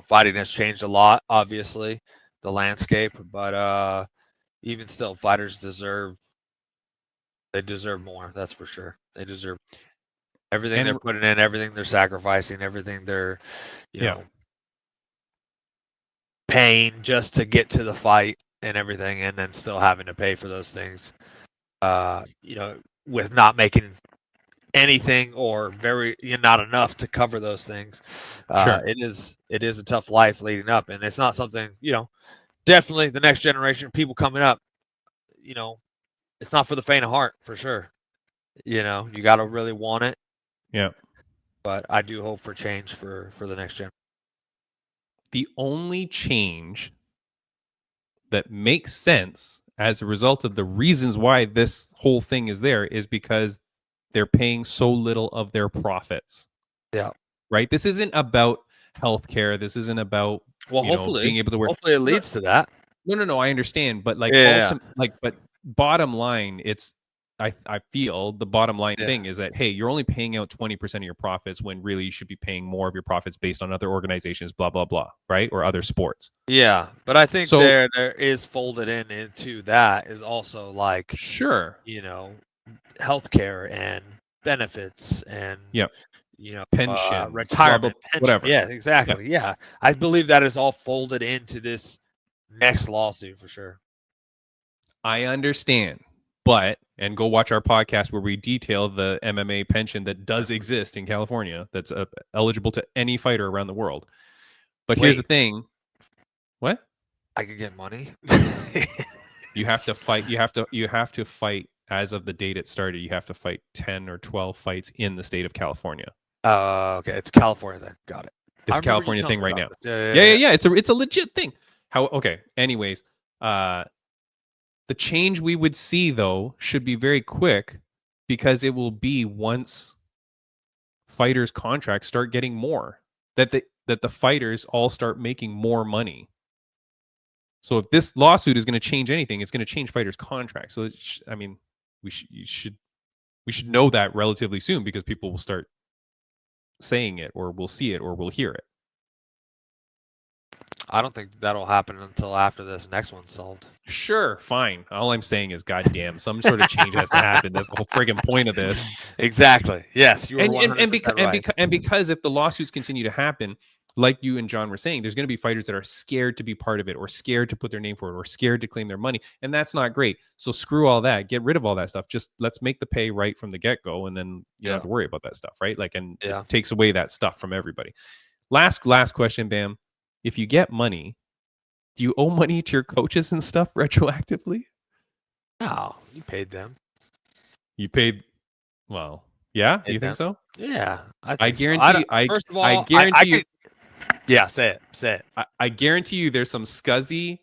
[SPEAKER 2] fighting has changed a lot, obviously, the landscape, but even still, fighters deserve more. That's for sure. They deserve everything they're putting in, everything they're sacrificing, everything they're, paying just to get to the fight and everything, and then still having to pay for those things. With not making anything or not enough to cover those things.
[SPEAKER 1] Sure.
[SPEAKER 2] It is a tough life leading up, and it's not something, definitely the next generation of people coming up, it's not for the faint of heart, for sure. You got to really want it.
[SPEAKER 1] Yeah.
[SPEAKER 2] But I do hope for change for the next gen.
[SPEAKER 1] The only change that makes sense as a result of the reasons why this whole thing is there is because they're paying so little of their profits.
[SPEAKER 2] Yeah.
[SPEAKER 1] Right? This isn't about healthcare. This isn't about
[SPEAKER 2] hopefully
[SPEAKER 1] being able to work.
[SPEAKER 2] Hopefully it leads to that.
[SPEAKER 1] No, I understand, but but bottom line, I feel the bottom line thing is that, hey, you're only paying out 20% of your profits when really you should be paying more of your profits based on other organizations, blah, blah, blah, right? Or other sports.
[SPEAKER 2] Yeah, but I think there is folded into that is also like,
[SPEAKER 1] sure,
[SPEAKER 2] healthcare and benefits and
[SPEAKER 1] pension,
[SPEAKER 2] retirement, pension.
[SPEAKER 1] Whatever.
[SPEAKER 2] Yeah, exactly. Yeah, I believe that is all folded into this next lawsuit for sure.
[SPEAKER 1] I understand. And go watch our podcast where we detail the MMA pension that does exist in California that's eligible to any fighter around the world. But here's the thing. What?
[SPEAKER 2] I could get money.
[SPEAKER 1] You have to fight. You have to fight as of the date it started. You have to fight 10 or 12 fights in the state of California.
[SPEAKER 2] Okay. It's California then. Got it.
[SPEAKER 1] It's a California thing right now.
[SPEAKER 2] Yeah.
[SPEAKER 1] It's a legit thing. Anyways, the change we would see, though, should be very quick because it will be once fighters' contracts start getting more, that the fighters all start making more money. So if this lawsuit is going to change anything, it's going to change fighters' contracts. So we should know that relatively soon because people will start saying it, or we'll see it, or we'll hear it.
[SPEAKER 2] I don't think that'll happen until after this next one's solved.
[SPEAKER 1] Sure, fine. All I'm saying is, goddamn, some sort of change has to happen. That's the whole friggin' point of this.
[SPEAKER 2] Exactly. Yes, you are 100% right.
[SPEAKER 1] And because if the lawsuits continue to happen, like you and John were saying, there's going to be fighters that are scared to be part of it, or scared to put their name forward, or scared to claim their money, and that's not great. So screw all that. Get rid of all that stuff. Just let's make the pay right from the get-go, and then you don't have to worry about that stuff, right? It takes away that stuff from everybody. Last question, Bam. If you get money, do you owe money to your coaches and stuff retroactively?
[SPEAKER 2] No, you paid them.
[SPEAKER 1] You paid, well, yeah? You think so?
[SPEAKER 2] Yeah.
[SPEAKER 1] I guarantee you.
[SPEAKER 2] First of all, I guarantee you. Yeah, say it.
[SPEAKER 1] I guarantee you there's some scuzzy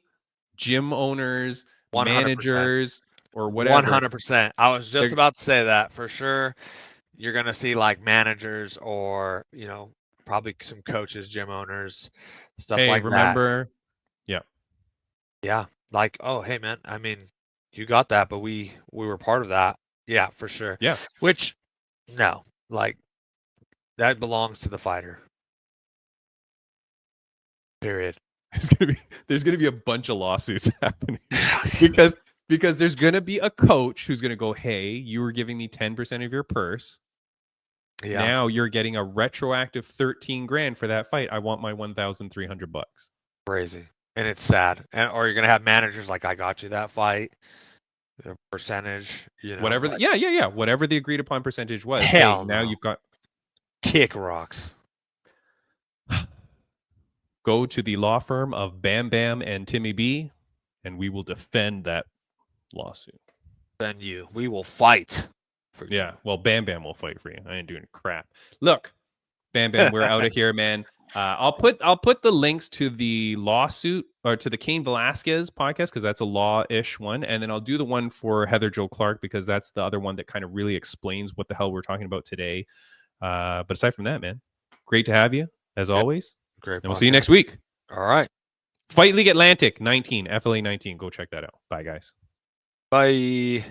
[SPEAKER 1] gym owners,
[SPEAKER 2] 100%.
[SPEAKER 1] managers, or whatever.
[SPEAKER 2] 100%. I was just about to say that. For sure, you're going to see like managers or, probably some coaches, gym owners, stuff like
[SPEAKER 1] that.
[SPEAKER 2] Yeah. Like, oh, hey, man, you got that, but we were part of that. Yeah, for sure.
[SPEAKER 1] Yeah.
[SPEAKER 2] Which, no, like, that belongs to the fighter. Period.
[SPEAKER 1] There's gonna be a bunch of lawsuits happening because there's gonna be a coach who's gonna go, hey, you were giving me 10% of your purse. Yeah. Now you're getting a retroactive $13,000 for that fight. I want my $1,300.
[SPEAKER 2] Crazy. And it's sad. Or you're gonna have managers like, I got you that fight. The percentage,
[SPEAKER 1] whatever. Whatever the agreed upon percentage was.
[SPEAKER 2] Hell,
[SPEAKER 1] now you've got
[SPEAKER 2] kick rocks.
[SPEAKER 1] Go to the law firm of Bam Bam and Timmy B, and we will defend that lawsuit.
[SPEAKER 2] Then we will fight.
[SPEAKER 1] Well, Bam Bam will fight for you. I ain't doing crap. Look, Bam Bam, we're out of here, man. I'll put the links to the lawsuit or to the Cain Velasquez podcast because that's a law-ish one, and then I'll do the one for Heather Jo Clark because that's the other one that kind of really explains what the hell we're talking about today. But aside from that, man, great to have you as always.
[SPEAKER 2] Great.
[SPEAKER 1] And we'll see you next week.
[SPEAKER 2] All right.
[SPEAKER 1] Fight League Atlantic 19, FLA 19. Go check that out. Bye, guys.
[SPEAKER 2] Bye.